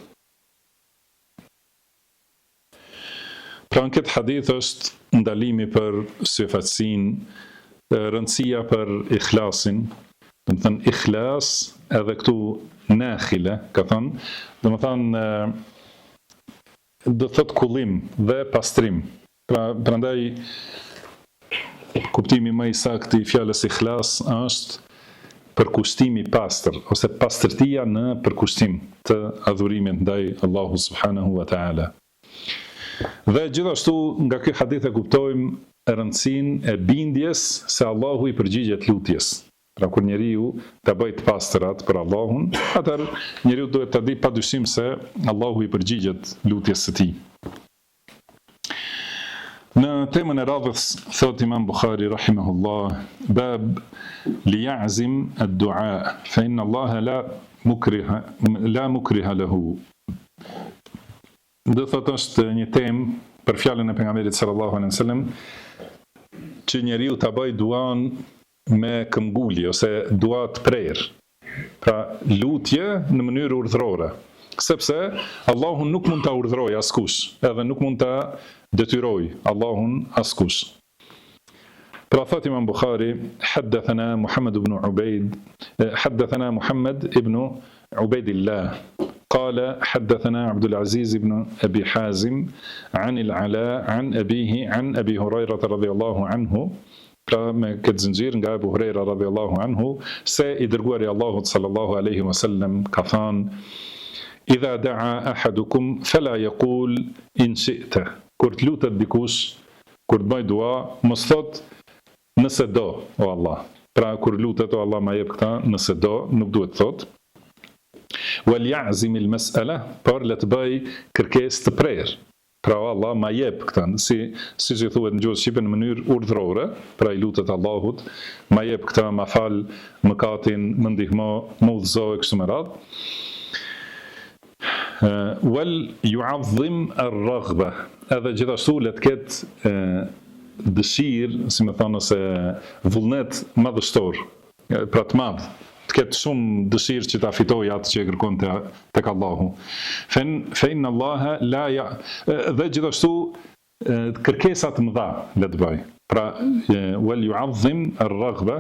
Pra në këtë hadith është ndalimi për syfatësinë, rëndësia për ikhlasin, do të thënë ikhlas edhe këtu nakhile, ka thënë, do të thënë do të thotë kullim dhe pastrim. Prandaj kuptimi më i saktë i fjalës ikhlas është përkushtimi i pastër ose pastërtia në përkushtim të adhurimit ndaj Allahut subhanahu wa taala. Dhe gjithashtu nga ky hadith e kuptojmë rëndësinë e bindjes se Allahu i përgjigjet lutjes. Pra kur njeriu ta bëj të pastrat për Allahun, atëherë njeriu duhet ta di padyshim se Allahu i përgjigjet lutjes së tij. Në temën e radhës thot Imam Bukhari rahimahullah, bab li ya'zim ad-du'a fa inna Allah la mukriha lahu. Do thot është një temë për fjalën e pejgamberit sallallahu alaihi wasallam që njeriu ta bëj duan me këmbgulje ose dua të prerë. Pra lutje në mënyrë urdhërore, sepse Allahun nuk mund ta urdhërojë askush, edhe nuk mund ta detyroj Allahun askush. Pra thot Imam Bukhari, haddathana Muhammad ibn Ubaidillah قال حدثنا عبد العزيز بن أبي حازم عن العلاء عن أبيه عن أبي هريرة رضي الله عنه. Pra me këtë zinxhir nga Abu Huraira radhiyallahu anhu se i dërguari i Allahut sallallahu alaihi wasallam ka thënë: "Idha da'a ahadukum fala yaqul in shi'ta." Kur të lutet dikush, kur të bëj dua, mos thot nëse do, o Allah. Pra kur lutet o Allah ma jep këtë, nëse do, nuk duhet thot. Wal ya'zim al mas'ala, por le të bëj kërkesë të prerë. Pra Allah ma jep këtë, si që thuhet në gjuhën shqipe në mënyrë urdhërore, pra i lutet Allahut, ma jep këtë, ma fal mëkatin, më ndihmo, më udhëzo e kështu me radhë. Wal yu'azzim ar-raghba, edhe gjithashtu le të ketë dëshirë, si më thonë, ose vullnet madhështor, pra të madh, të ketë shumë dëshirë që ta fitojë atë që e kërkon tek Allahu. Fe inna Allaha la ya, dhe gjithashtu kërkesat të mëdha le të bëj. Pra wal yu'azzim ar-raghba,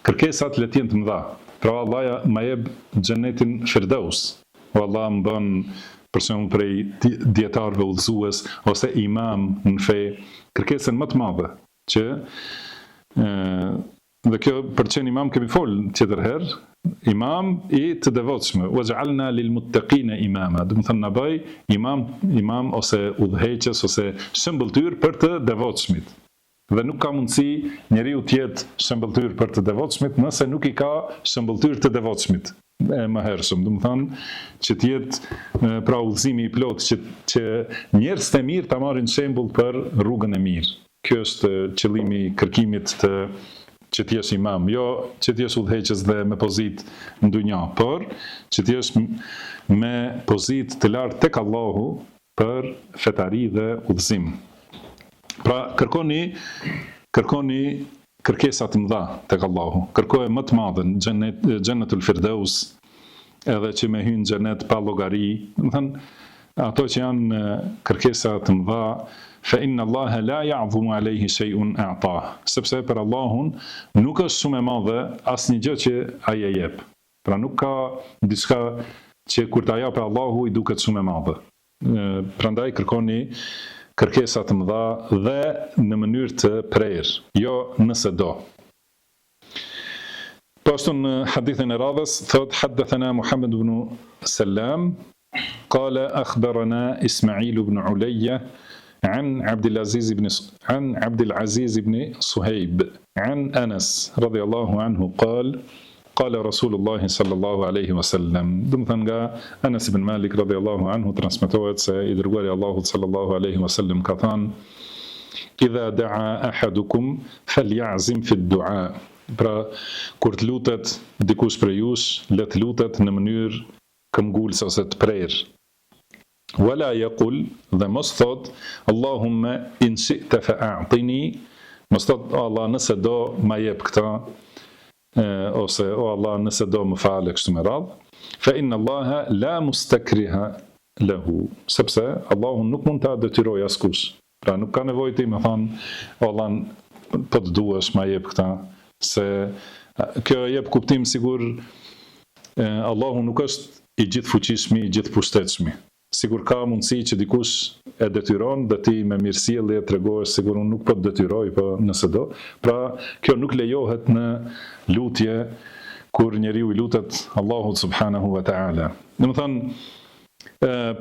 kërkesat le të jenë të mëdha. Pra Allah ma jep xhenetin Firdaus. O Allah më bën për shembull prej dietarëve udhëzues ose imam në fe, kërkesën më të madhe që dhe kjo për çën imam kemi fol tjetër herë, imam i të devotshëm, waj'alna lil muttaqina imama, do të thënë na bëj imam ose udhëheqës ose shëmbëltyr për të devotshmit. Dhe nuk ka mundësi njeriu të jetë shëmbëltyr për të devotshmit nëse nuk i ka shëmbëltyr të devotshmit e më hershëm, do të thënë që të jetë pra udhëzimi i plotë që njerëz të mirë ta marrin shembull për rrugën e mirë. Ky është qëllimi i kërkimit të që t'jesh imam, jo që t'jesh udhëheqës dhe me pozitë në dunja, por që t'jesh me pozitë të lartë tek Allahu për fetari dhe udhëzim. Pra kërkoni kërkesa të mëdha tek Allahu. Kërkoje më të madhen, xhenetul Firdaus, edhe që me hyn xhenet pa llogari. Do të thënë ato që janë kërkesa të mëdha, fa inna Allaha la ya'zumu alayhi shay'un a'tah. Sepse për Allahun nuk është shumë e madhe asnjë gjë që ai e jep. Pra nuk ka diçka që kur ta japë Allahu i duket shumë e madhe. Prandaj kërkoni kërkesa të mëdha dhe në mënyrë të prerë, jo nëse do. Po ashtu në hadithin e radhës thot haddathana Muhammad ibn Salam قال أخبرنا إسماعيل بن علية عن عبد العزيز بن صهيب عن أنس رضي الله عنه قال قال رسول الله صلى الله عليه وسلم. Do të thënë nga Anas ibn Malik radhiyallahu anhu transmetohet se i dërguari i Allahut sallallahu alaihi wasallam ka thënë: "Idha da'a ahadukum falyazim fi ad-du'a." Pra kur të lutet dikush prej jush, le të lutet në mënyrë këmbgulse ose të prerë. Wala yaqul, dhe mos thot Allahumma in shi'ta fa'a'tini, mos thot Allah nëse do ma jep këta, ose o Allah nëse do më falë kështu me radhë, fa inna Allaha la mustakriha lahu, sepse Allahu nuk mund ta detyroj askush. Pra nuk ka nevojë ti më thon o Allah po të duash ma jep këta, se kjo jep kuptim sigur Allahu nuk është i gjithë fuqishmi, i gjithë pushtetshmi. Sigur ka mundësi që dikush e detyron dhe ti me mirësjellje tregohesh sigur unë nuk po të detyroj, po nëse do. Pra kjo nuk lejohet në lutje kur njeriu i lutet Allahut subhanahu wa ta'ala. Domethënë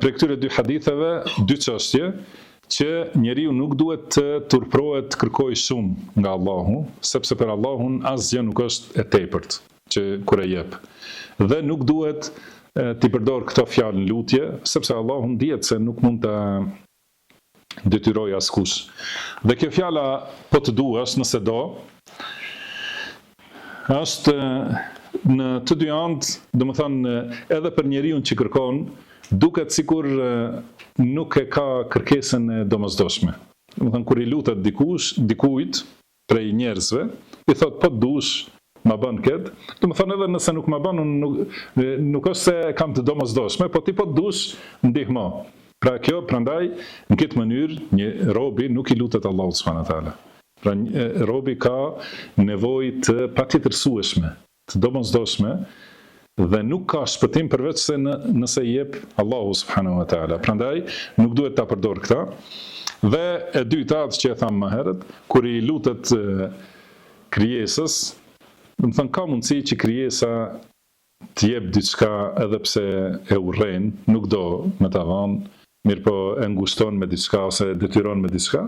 për këtyre dy haditheve, dy çështje që njeriu nuk duhet të turprohet të kërkojë shumë nga Allahu, sepse për Allahun asgjë nuk është e tepërt që kur e jep. Dhe nuk duhet ti përdor këto fjalë në lutje, sepse Allahu dihet se nuk mund ta detyroj askush. Dhe kjo fjala po të duash nëse do, është në të dy anë, domethënë edhe për njeriu që kërkon, duket sikur nuk e ka kërkesën e domosdoshme. Domethënë kur i lutet dikujt prej njerëzve, i thot po dush ma bën këtë, domethënë edhe nëse nuk ma bën, nuk është se kam të domosdoshme, po ti po dush ndihmo. Pra kjo, prandaj, në këtë mënyrë, një robi nuk i lutet Allahut subhanahu wa taala. Pra robi ka nevojë të patjetërsueshme, të domosdoshme, dhe nuk ka shpëtim përveç se nëse i jep Allahu subhanahu wa taala. Prandaj nuk duhet ta përdor këtë. Dhe e dyta që e tham më herët, kur i lutet krijesës, do të thënë ka mundësi që krijesa të jep diçka edhe pse e urren, nuk do me ta dhënë, mirë po e ngushton me diçka ose detyron me diçka,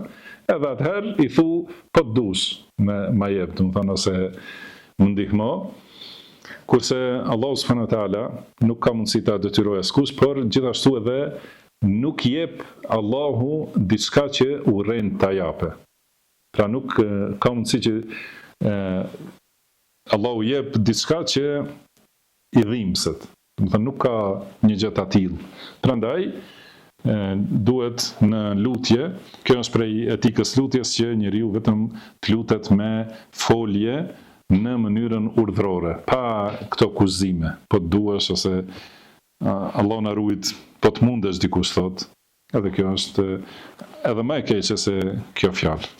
edhe atëherë i thu po të dush me ma jep, do të thënë ose më ndihmo. Kurse Allahu subhanahu wa taala nuk ka mundësi ta detyrojë askush, por gjithashtu edhe nuk jep Allahu diçka që urren ta jape. Pra nuk ka mundësi që Allahu jep diçka që i dhimbset. Do të thënë nuk ka një gjë të tillë. Prandaj duhet në lutje, kjo është prej etikës lutjes që njeriu vetëm të lutet me folje në mënyrën urdhrore, pa këto kuzime, po të duash ose Allah na ruajt, po të mundesh dikush thot. Edhe kjo është edhe më e keqe se kjo fjalë.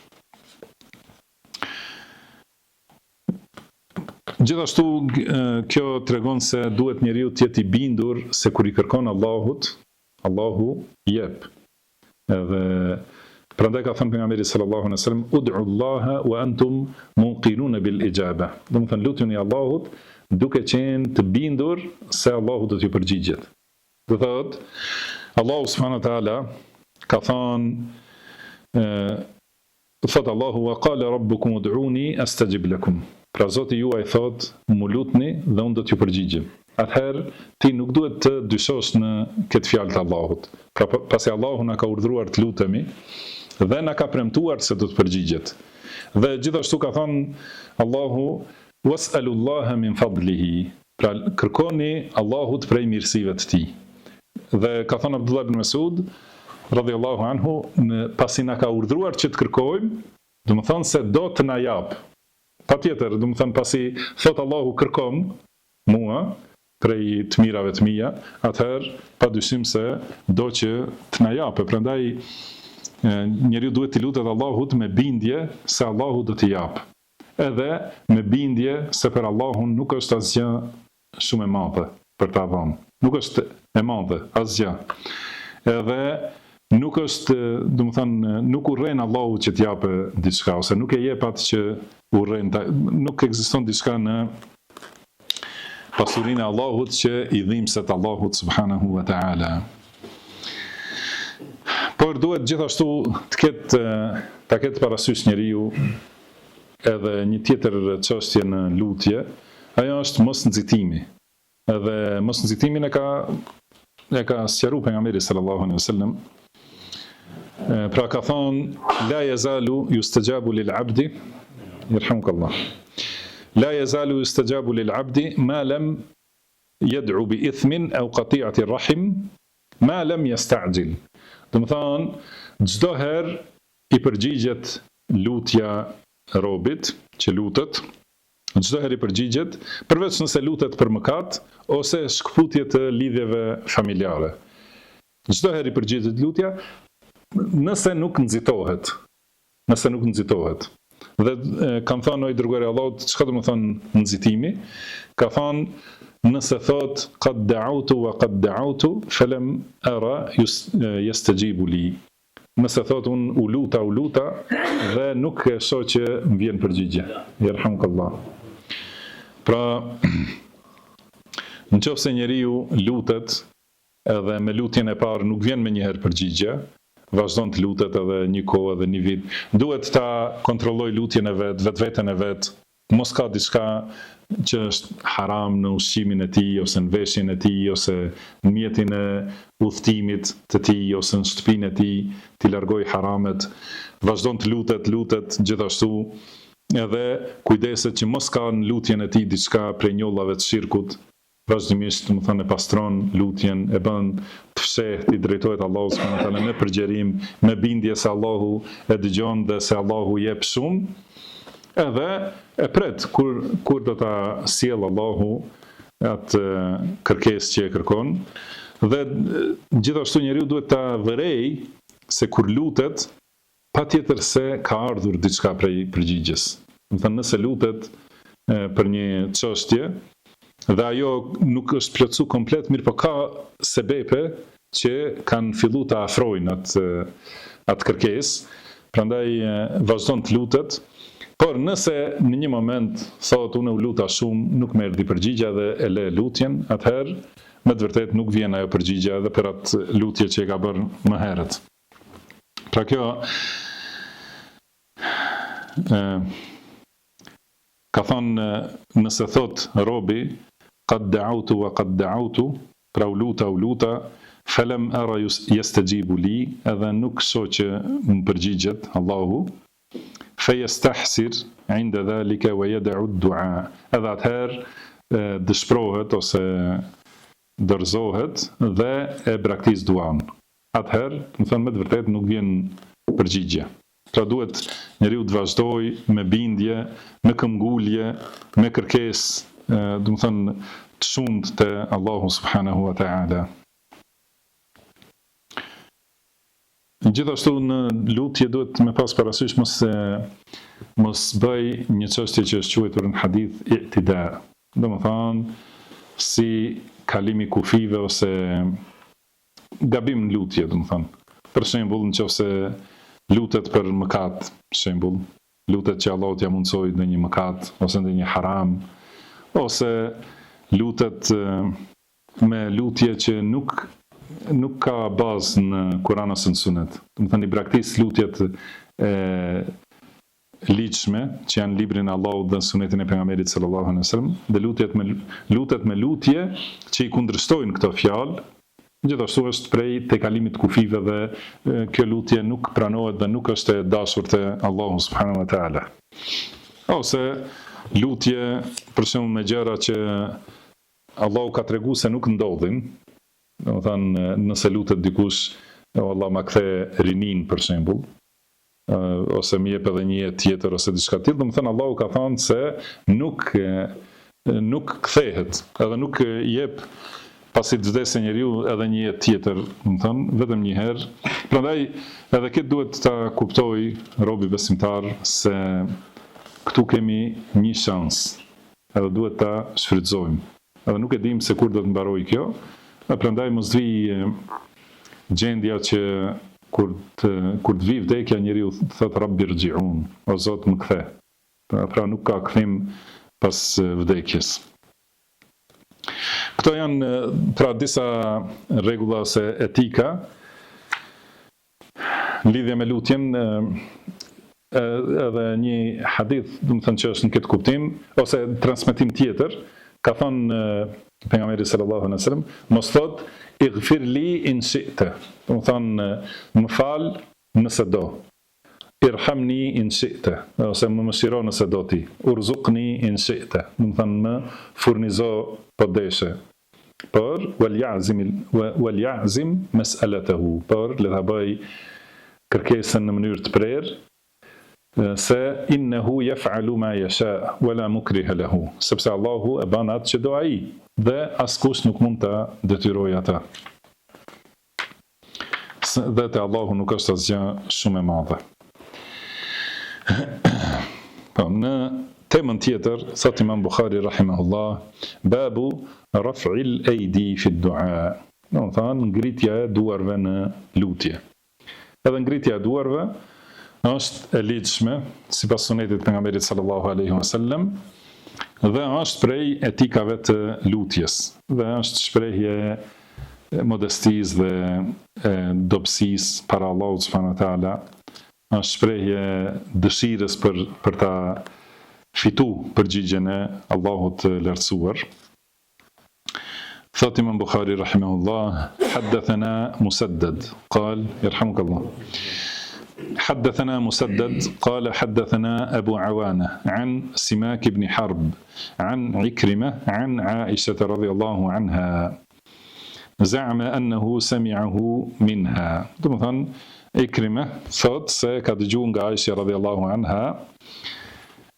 Gjithashtu kjo tregon se duhet njeriu të jetë i bindur se kur i kërkon Allahut, Allahu jep. Edhe prandaj ka thënë pejgamberi sallallahu alaihi wasallam ud'u Allaha wa antum muqinun bil ijaba. Do të thënë lutuni Allahut duke qenë të bindur se Allahu do t'ju përgjigjet. Do thotë Allahu subhanahu wa taala ka thënë thot Allahu wa qala rabbukum ud'uni astajib lakum. Pra Zoti juaj thot, mu lutni dhe unë do t'ju përgjigjem. Atëherë ti nuk duhet të dyshosh në këtë fjalë të Allahut. Pra pasi Allahu na ka urdhëruar të lutemi dhe na ka premtuar se do të përgjigjet. Dhe gjithashtu ka thënë Allahu was'alullaha min fadlihi. Pra kërkoni Allahut prej mirësive të tij. Dhe ka thënë Abdullah ibn Mas'ud radhiyallahu anhu, pasi na ka urdhëruar që të kërkojmë, do të thonë se do të na jap. Patjetër, do të thënë pasi thot Allahu kërkom mua prej të mirave të mia, atëherë padyshim se do që të na japë. Prandaj njeriu duhet të lutet Allahut me bindje se Allahu do t'i jap. Edhe me bindje se për Allahun nuk është asgjë shumë e madhe për ta dhënë. Nuk është e madhe asgjë. Edhe nuk është, do të thënë, nuk urren Allahu që t'japë diçka ose nuk e jep atë që urren, nuk ekziston diçka në pasurinë e Allahut që i dhimbset Allahut subhanahu wa ta'ala. Por duhet gjithashtu ta ketë parasysh njeriu edhe një tjetër çështje në lutje, ajo është mosnxitimi. Edhe mosnxitimin e ka sqaruar pejgamberi sallallahu alaihi wasallam. Pra ka thonë la yazalu yustajabu lil abdi yarhamukallah. La yazalu yustajabu lil abdi ma lam yad'u bi ithmin aw qati'ati rahim ma lam yasta'jil. Do të thonë çdo herë i përgjigjet lutja robit që lutet, çdo herë i përgjigjet, përveç nëse lutet për mëkat ose shkputje të lidhjeve familjare. Çdo herë i përgjigjet lutja nëse nuk nxitohet. Dhe kanë thënë oj dërguari i Allahut, çka do të thonë nxitimi? Ka thënë nëse thot qad da'utu wa qad da'utu falam ara yastajibu li. Nëse thot unë u luta dhe nuk e shoh që më vjen përgjigje. Yerhamukallah. Pra, nëse njeriu lutet edhe me lutjen e parë nuk vjen me njëherë përgjigje, vazhdon të lutet edhe një kohë edhe një vit, duhet ta kontrolloj lutjen e vet, vetveten e vet, mos ka diçka që është haram në ushqimin e tij ose në veshjen e tij ose në mjetin e udhëtimit të tij ose në shtëpinë e tij, t'i largoj haramet, vazhdon të lutet gjithashtu edhe kujdeset që mos ka në lutjen e tij diçka prej njollave të shirkut, vazhdimisht më thënë e pastron lutjen, e bën të fshehtë, i drejtohet Allahut subhanahu wa taala me përgjerim, me bindje se Allahu e dëgjon dhe se Allahu jep shumë, edhe e pret kur do ta sjell Allahu atë kërkesë që e kërkon, dhe gjithashtu njeriu duhet ta vërej se kur lutet, patjetër se ka ardhur diçka prej përgjigjes. Do të thënë nëse lutet për një çështje dhe ajo nuk është plotsu komplet, mirë po ka sebepe që kanë fillu të afrojnë atë kërkesë, prandaj vazhdon të lutet, por nëse në një moment thot unë u luta shumë, nuk më erdhi përgjigja dhe e le lutjen, atëherë me të vërtetë nuk vjen ajo përgjigja edhe për atë lutje që e ka bërë më herët. Pra kjo ka thonë nëse thot robi qad da'utu wa qad da'utu, pra u luta, falam ara yastajibu li, edhe nuk shoh që më përgjigjet Allahu, fa yastahsir 'inda dhalika wa yad'u ad-du'a. Edhe atëherë dëshpërohet ose dorëzohet dhe e braktis duan. Atëherë, më thënë me të vërtetë nuk vjen përgjigje. Pra duhet njeriu të vazhdoj me bindje, me këmbgulje, me kërkesë, do të thënë të shumtë te Allahu subhanahu wa ta'ala. Gjithashtu në lutje duhet me pas parasysh mos bëj një çështje që është quajtur në hadith i'tida. Do të thënë si kalimi kufive ose gabim në lutje, do të thënë. Për shembull, nëse lutet për mëkat, për shembull, lutet që Allahu t'ia mundsoj në një mëkat ose në një haram, ose lutet me lutje që nuk ka bazë në Kur'an ose në Sunet. Do të thënë i braktis lutjet ligjshme që janë librin e Allahut dhe Sunetin e pejgamberit sallallahu alaihi wasallam, dhe lutet me lutje që i kundërshtojnë këto fjalë. Gjithashtu është prej te kalimit kufive dhe kjo lutje nuk pranohet dhe nuk është e dashur te Allahu subhanahu wa taala. Ose lutje për shembull me gjëra që Allahu ka treguar se nuk ndodhin. Do të thënë nëse lutet dikush, o Allah ma kthe rinin për shembull, ose më jep edhe një jetë tjetër ose diçka tjetër, do të thënë Allahu ka thënë se nuk kthehet, edhe nuk jep pasi të vdesë njeriu edhe një jetë tjetër, do të thënë vetëm një herë. Prandaj edhe këtë duhet ta kuptoj robi besimtar se këtu kemi një shans, edhe duhet ta shfrytëzojmë. Edhe nuk e dim se kur do të mbarojë kjo, prandaj mos vi gjendja që kur të vi vdekja njeriu thot Rabbi rji'un, o Zot më kthe. Pra nuk ka kthim pas vdekjes. Këto janë pra disa rregulla ose etika në lidhje me lutjen, edhe një hadith, do të thënë që është në këtë kuptim, ose transmetim tjetër, ka thënë pejgamberi sallallahu alaihi wasallam, mos thot ighfir li in shi'ta, do të thënë më fal nëse do. Irhamni in shi'ta, ose më mëshiro nëse do ti. Urzuqni in shi'ta, do të thënë më furnizo po deshe. Por wal ya'zim mas'alatahu, por le ta bëj kërkesën në mënyrë të prerë, se innehu yaf'alu ma yasha wala mukriha lahu, sepse Allahu e bën atë që do ai dhe askush nuk mund ta detyrojë ata. Dhe te Allahu nuk është asgjë shumë e madhe. Po, në temën tjetër, thot Imam Bukhari rahimahullah, babu raf'il aidi fi du'a, do të thonë ngritja e duarve në lutje. Edhe ngritja e duarve është e lidhshme sipas sunetit pejgamberit sallallahu alaihi wasallam dhe është prej etikave të lutjes dhe është shprehje modestisë dhe dobësisë para Allahut subhanahu wa taala, është shprehje dëshirës për ta fitu përgjigjen e Allahut të lartësuar. Thot Imam Bukhari rahimahullah, haddathana Musaddad, قال يرحمك الله. حدثنا مسدد قال حدثنا أبو عوانة عن سماك بن حرب عن عكرمة عن عائشة رضي الله عنها زعم أنه سمعه منها. مثلا عكرمة ثوت سيكادجون عائشة رضي الله عنها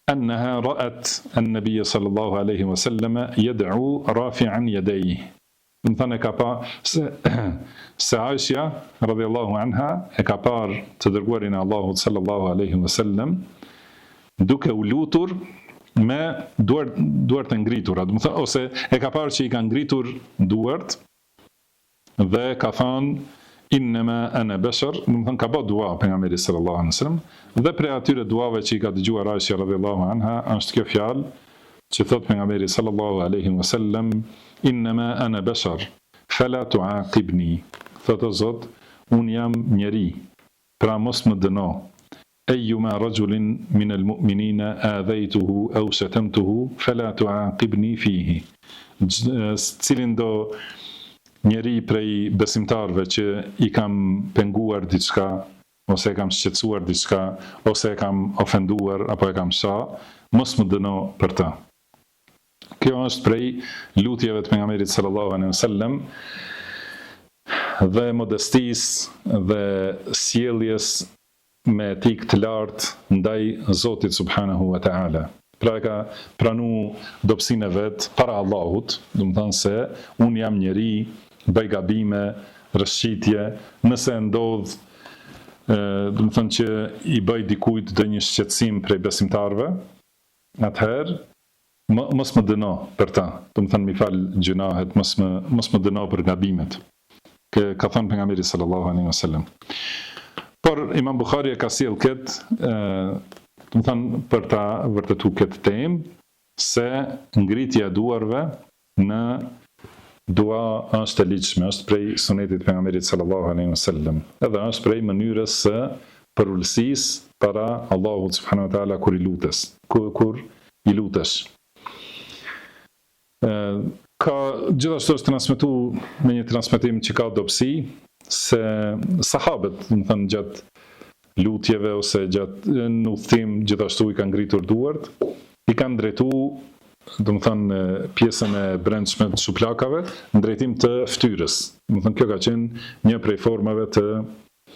أنها رأت النبي صلى الله عليه وسلم يدعو رافعا يديه. Më thënë e ka pa se Aisha radhiyallahu anha e ka parë të dërguarin e Allahut sallallahu alaihi wasallam duke u lutur me duart e ngritura, do të thonë, ose e ka parë që i ka ngritur duart dhe ka thënë innama ana bashar, do të thonë ka bë dua pejgamberi sallallahu alaihi wasallam dhe prej atyre duave që i ka dëgjuar Aisha radhiyallahu anha është kjo fjalë që thot pejgamberi sallallahu alaihi wasallam innama ana bashar fala tu'aqibni, thot o Zot, un jam njeri, pra mos më dëno. Ayyuma rajulin min al-mu'minina adhaytuhu aw shatamtuhu fala tu'aqibni fihi. Cilin do njeri prej besimtarëve që i kam penguar diçka, ose e kam shqetësuar diçka, ose e kam ofenduar apo e kam mos më dëno për ta. Kjo është prej lutjeve të pejgamberit sallallahu alaihi wasallam dhe modestisë dhe sjelljes me etikë të lartë ndaj Zotit subhanahu wa taala. Pra ka pranu dobësinë e vet para Allahut, do të thonë se un jam njeri, bëj gabime, rrëshqitje, nëse ndodh do të thonë që i bëj dikujt ndonjë shqetësim prej besimtarëve, atëherë mos më dëno për ta, do të thënë mi fal gjunahet, mos më dëno për gabimet. Ka thënë pejgamberi sallallahu alaihi wasallam. Por Imam Bukhari e ka sjell këtë, do të thënë për ta vërtetuar këtë temë se ngritja e duarve në dua është e lidhshme, është prej sunetit pejgamberit sallallahu alaihi wasallam. Edhe është prej mënyrës së përulësisë para Allahut subhanahu wa taala kur i lutesh. Ka gjithashtu është transmetuar me një transmetim që ka dobësi se sahabët, do të thënë gjatë lutjeve ose gjatë në udhtim gjithashtu i kanë ngritur duart, i kanë drejtuar, do të thënë pjesën e brendshme të shuplakave në drejtim të fytyrës. Do të thënë kjo ka qenë një prej formave të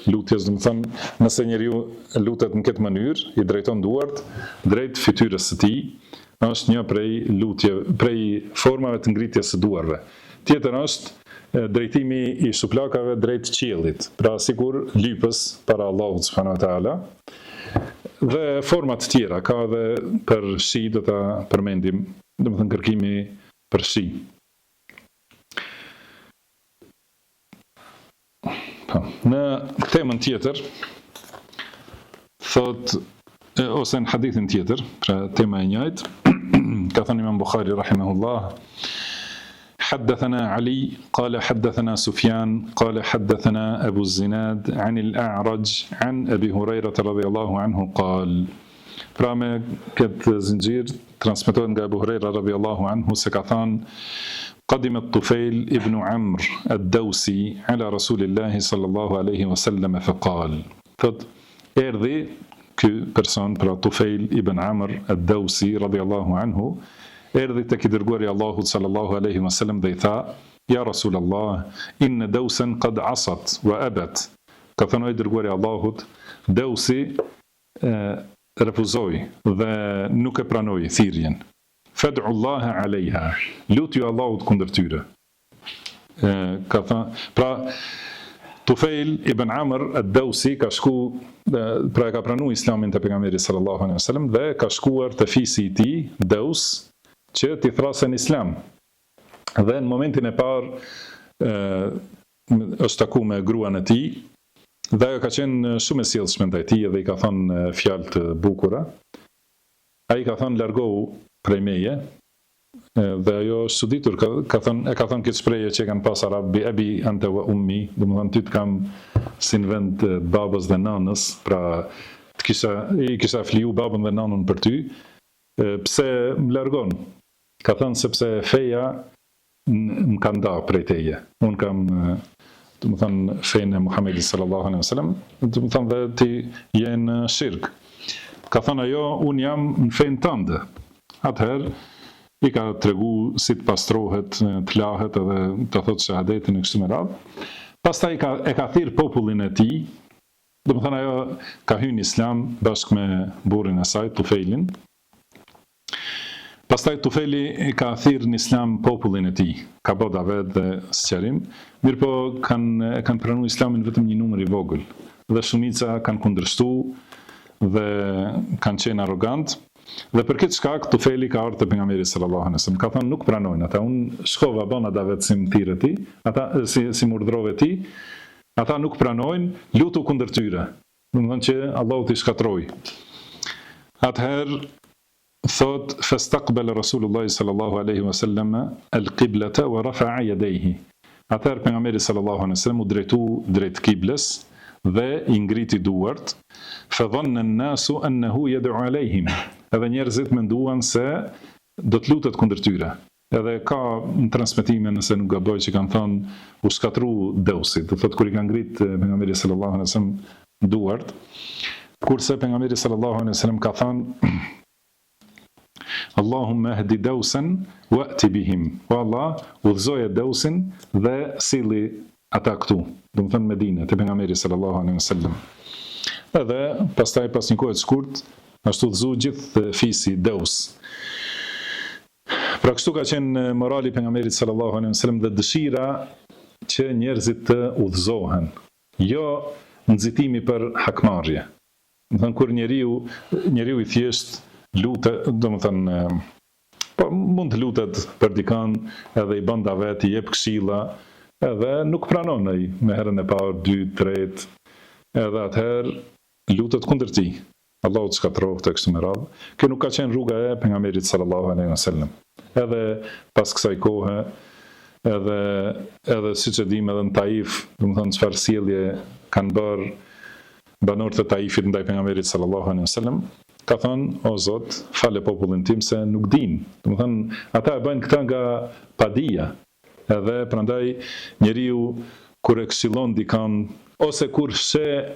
lutjes, do të thënë nëse njeriu lutet në këtë mënyrë, i drejton duart drejt fytyrës së tij, është një prej formave të ngritjes së duarve. Tjetër është drejtimi i shuplakave drejt qiellit, pra sikur lypës para Allahut subhanahu wa taala. Dhe forma të tjera ka edhe për shi, do ta përmendim, domethënë kërkimi për shi. Në temën tjetër thot ose në hadithin tjetër, pra tema e njëjtë, ka thënë Imam Bukhari rahimahullah, حدثنا علي قال حدثنا سفيان قال حدثنا أبو الزناد عن الأعرج عن أبي هريرة رضي الله عنه قال pra me këtë zinxhir transmetohet nga Abu Huraira radhiyallahu anhu se ka thënë قدم الطفيل ابن عمرو الدوسي على رسول الله صلى الله عليه وسلم فقال thot erdhi ky person pra Tufail ibn Amr ad-Dawsi radhiyallahu anhu erdhi tek i dërguari Allahut sallallahu alaihi wasallam dhe I tha ja Rasulullah inna Dawsan qad asat wa abat ka thënë I dërguari Allahut Dawsi refuzoi dhe nuk e pranoi thirrjen fad'u Allah alaiha lutju Allahut kundër tyre ka thënë pra Tufail ibn Amr ad-Dawsi ka shku pra ka pranuar Islamin te pejgamberi sallallahu alaihi wasallam dhe ka shkuar te fisi I tij Daus që t'i thrasen Islam dhe në momentin e parë është taku me gruan e tij dhe ajo ka qenë shumë e sjellshme ndaj tij dhe I ka thënë fjalë të bukura ai ka thënë largohu prej meje dhe ajo është çuditur ka thënë këtë shprehje që kanë pas arab bi abi anta wa ummi domethënë ty të kam si në vend babës dhe nanës pra I kisha fliu babën dhe nanën për ty pse më largon ka thënë sepse feja më ka nda prej teje unë kam domethënë fenë e Muhamedit sallallahu alaihi wasallam domethënë dhe ti je në shirk ka thënë ajo unë jam në fenë tënde atëherë I ka tregu si të pastrohet, të lahet edhe të thotë shahadetin e kështu me radhë. Pastaj e ka thirr popullin e tij, domethënë ajo ka hyrë në Islam bashkë me burrin e saj, Tufailin. Pastaj Tufaili ka thirr në Islam popullin e tij, ka bë davet dhe sqarim, mirëpo kanë pranuar Islamin vetëm një numër I vogël dhe shumica kanë kundërshtuar dhe kanë qenë arrogant. Dhe për këtë shkak Tufaili ka ardhur te pejgamberi sallallahu alaihi wasallam ka thënë nuk pranojnë ata unë shkova bona davet si më thirrë ti ata si më urdhrove ti ata nuk pranojnë lutu kundër tyre domethënë që Allahu t'i shkatroj atëherë thot fastaqbala Rasulullah sallallahu alaihi wasallam al-qiblata wa rafa'a yadayhi atëherë pejgamberi sallallahu alaihi wasallam u drejtu drejt kibles dhe I ngriti duart fa dhanna an-nasu annahu yad'u alaihim edhe njerëzit menduan se do të lutet kundër tyre. Edhe ka në transmetime nëse nuk gaboj që kanë thënë u shkatru Dawsit, do thotë kur I ka ngrit pejgamberi sallallahu alaihi wasallam duart, kurse pejgamberi sallallahu alaihi wasallam ka thënë Allahumma hdi Dawsan wa'ti bihim. O Allah, udhëzoje Dawsin dhe silli ata këtu, do të thënë Medinë te pejgamberi sallallahu alaihi wasallam. Edhe pastaj pas një kohe të shkurt ashtu udhëzu gjithë fisi Daus. Pra kështu ka qenë morali pejgamberit sallallahu alaihi wasallam dhe dëshira që njerëzit të udhëzohen, jo nxitimi për hakmarrje. Do të thënë kur njeriu I thjesht lutet, domethënë po mund të lutet për dikën edhe I bën davet, I jep këshilla, edhe nuk pranon ai me herën e parë, 2, 3, edhe atëherë lutet kundër tij. Allahu të shkatroh të kështu me radhë. Kjo nuk ka qenë rruga e pejgamberit sallallahu alaihi wasallam. Edhe pas kësaj kohe, edhe siç e dim edhe në Taif, domethënë çfarë sjellje kanë bërë banorët e Taifit ndaj pejgamberit sallallahu alaihi wasallam, ka thënë o Zot, fale popullin tim se nuk din. Domethënë ata e bëjnë këtë nga padia. Edhe prandaj njeriu kur e këshillon dikën ose kur sheh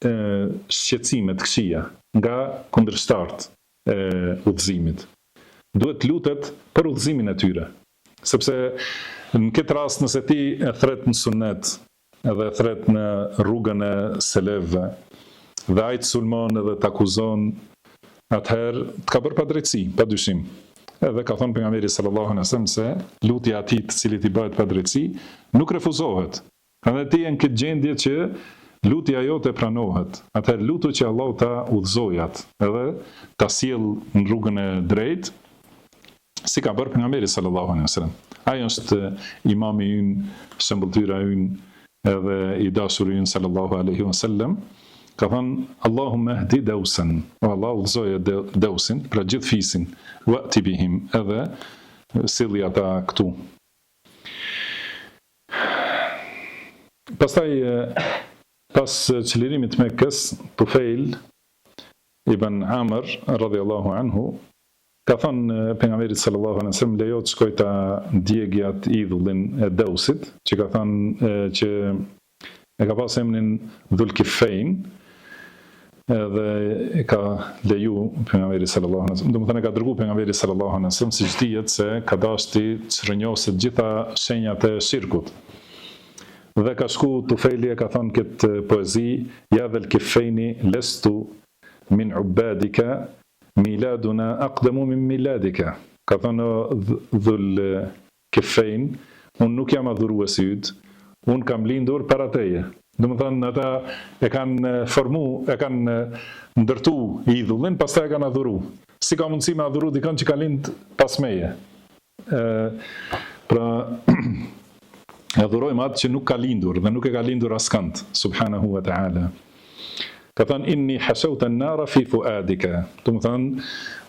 shqetësimet këqija nga kundërshtarët e udhëzimit. Duhet lutet për udhëzimin e tyre. Sepse në këtë rast nëse ti e thret në sunet edhe e thret në rrugën e selefëve dhe ai të sulmon edhe të akuzon, atëherë të ka bërë padrejtësi, padyshim. Edhe ka thënë pejgamberi sallallahu alaihi wasallam se lutja e atij të cilit I bëhet padrejtësi nuk refuzohet. Prandaj ti je në këtë gjendje që lutja jote pranohet. Atëherë lutu që Allahu ta udhëzojë atë, edhe ta sjell në rrugën e drejtë, si ka bërë pejgamberi sallallahu alaihi wasallam. Ai është imami ynë, shembulltyra ynë edhe I dashuri ynë sallallahu alaihi wasallam. Ka thënë Allahumma hdi Dawsan. O Allah udhëzoje Dawsin, pra gjithë fisin, wa'ti bihim, edhe silli ata këtu. Pastaj pas çlirimit me Mekkës, Tufail ibn Amr radhiyallahu anhu ka thënë pejgamberit sallallahu alaihi wasallam lejo të shkoj ta ndjegja idhullin e Dausit, që ka thënë që e ka pas emrin Dhul Kiffain, edhe e ka leju pejgamberi sallallahu alaihi wasallam. Domethënë ka dërguar pejgamberi sallallahu alaihi wasallam siç dihet se ka dashti të rrënjoset gjitha shenjat e shirkut. Dhe ka shku Tufaili e ka thënë këtë poezi: ja dhul Kiffaini lestu min ubadika miladuna aqdamu min miladika. Ka thënë Dhul Kiffain, unë nuk jam adhuruesi yt, unë kam lindur para teje. Domethënë ata e kanë e kanë ndërtu idhullin, pastaj e kanë adhuru. Si ka mundësi me adhuru dikon që ka lind pas meje? Pra adhurojmë atë që nuk ka lindur dhe nuk e ka lindur askënd, subhanahu wa ta'ala. Ka thënë inni hashawta an-nara fi fuadika. Do të thënë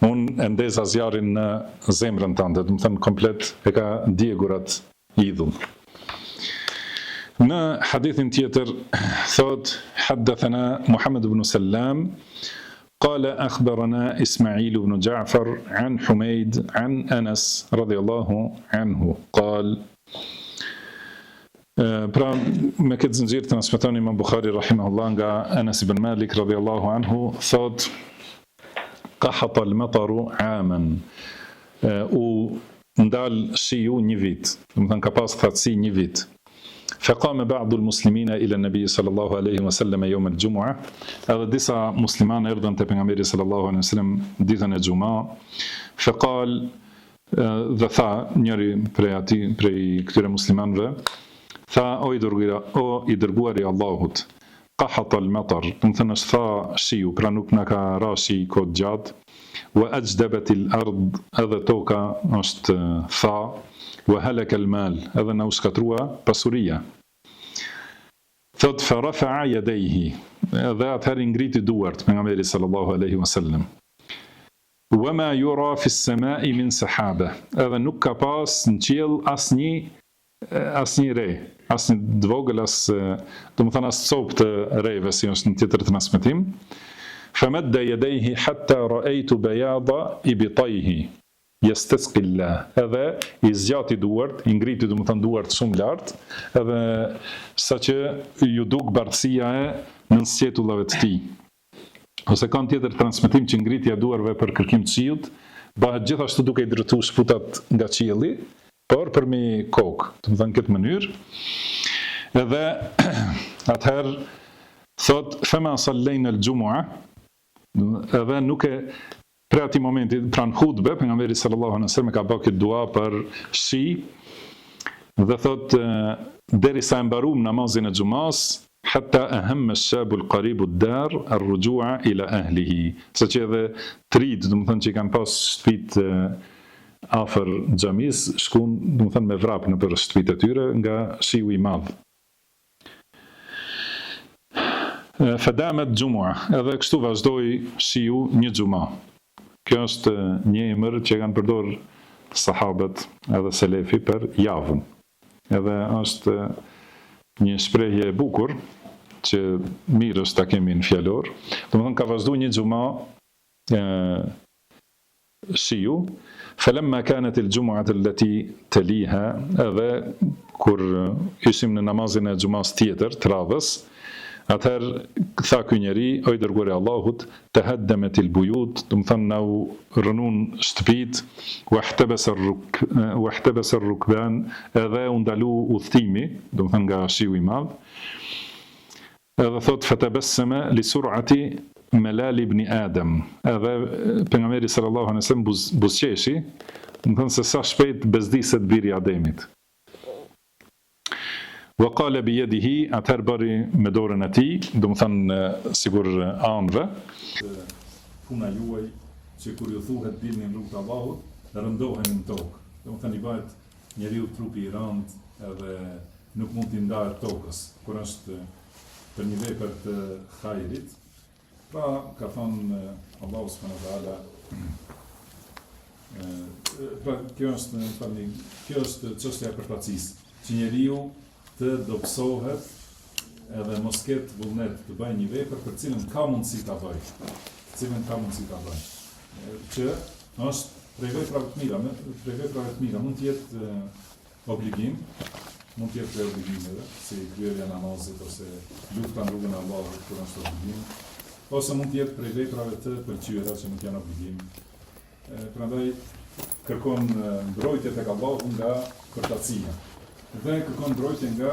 unë e ndeza zjarrin në zemrën tënde, do të thënë komplet e ka ndjegur atë idhull. Në hadithin tjetër thot haddathana Muhammad ibn Salam قال أخبرنا إسماعيل بن جعفر عن حميد عن أنس رضي الله عنه قال pra me këtë zinxhir transmeton Imam Bukhari rahimahullah nga Anas ibn Malik radhiyallahu anhu thot qahata al-mataru aman, u ndal shiu një vit, do të thënë ka pas thatësi një vit. فقام بعض المسلمين إلى النبي صلى الله عليه وسلم يوم الجمعة. هذا ديسا مسلمان أيضا تبع النبي صلى الله عليه وسلم ديثا الجمعة. فقال dhe tha njëri prej këtyre muslimanëve, tha o i dërguari i Allahut, qahata al-matar, do të thënë tha shiu, pra nuk na ka rashi kohë gjatë, wa ajdabat al-ard, edhe toka është tha, wa halaka al-mal, edhe na u shkatrua pasuria. Thot fa rafa'a yadayhi, edhe atëherë ngriti duart pejgamberi sallallahu alaihi wasallam. Wa ma yura fi as-sama'i min sahaba, edhe nuk ka pas në qiell asnjë re, asnjë dvogël, do të thënë as copë të reve, si është në tjetër transmetim. Famadda yadayhi hatta ra'aytu bayada ibtayhi yastasqi Allah, edhe i zgjati duart, i ngriti do të thënë duart shumë lart, edhe saqë ju duk bardhësia e nënsqetullave të tij. Ose kanë tjetër transmetim që ngritja duarve për kërkim të qiellit bëhet gjithashtu duke i drejtuar shputat nga qielli, por përmi kokë, do të thënë këtë mënyrë. Edhe atëherë thot fema sallayna al-jumu'a, edhe nuk e pre ati momenti pranë hutbe pejgamberi sallallahu alaihi wasallam ka bërë këtë dua për shi, dhe thot derisa e mbaruam namazin e xumas, hatta ahamma ash-shabu al-qaribu ad-dar ar-rujua ila ahlihi, saqë edhe trid, do të thënë që kanë pas shtëpitë afër xhamis, shkon do të thënë me vrap në për shtëpitë e tyre nga shiu i madh. Fadamat xumua, edhe kështu vazhdoi shiu një xuma. Kjo është një emër që kanë përdor sahabët edhe selefi për javën. Edhe është një shprehje e bukur që mirë është ta kemi në fjalor. Domethënë ka vazhduar një xuma shiu, falamma kanat al-jum'ah allati taliha, edhe kur ishim në namazin e xumas tjetër të radhës, atëherë tha ky njeri, o i dërguari i Allahut, tahaddamat al-buyut, do të thënë na u rënun shtëpit, wahtabasa ar-rukban, edhe u ndalu udhëtimi, do të thënë nga shiu i madh. Edhe thot fatabassama li sur'ati Melal ibn Adam, edhe pejgamberi sallallahu alaihi wasallam buzëqeshi, do të thënë se sa shpejt bezdiset biri i Ademit. Wa qala bi yadihi, atëherë bëri me dorën e tij, do të thënë sigur anëve. Puna juaj që kur ju thuhet dilni në rrugën e Allahut, rëndoheni në tokë. Do të thënë i bëhet njeriu trupi i rënd, edhe nuk mund t'i ndahet tokës, kur është për një vepër të hajrit. Pra, ka thonë Allahu subhanahu wa taala Pra kjo është çështja e përfaqësisë, që njeriu të dobësohet edhe mos ketë vullnet të bëjë një vepër për cilën ka mundësi ta bëjë. Që është prej veprave të mira, mund të jetë obligim, mund të jetë obligimeve, si kryerja e namazit ose lufta në rrugën e Allahut kur është obligim, ose mund të jetë prej veprave të pëlqyera që nuk janë obligim. Prandaj kërkon mbrojtje tek Allahu nga kërtacia dhe kërkon mbrojtje nga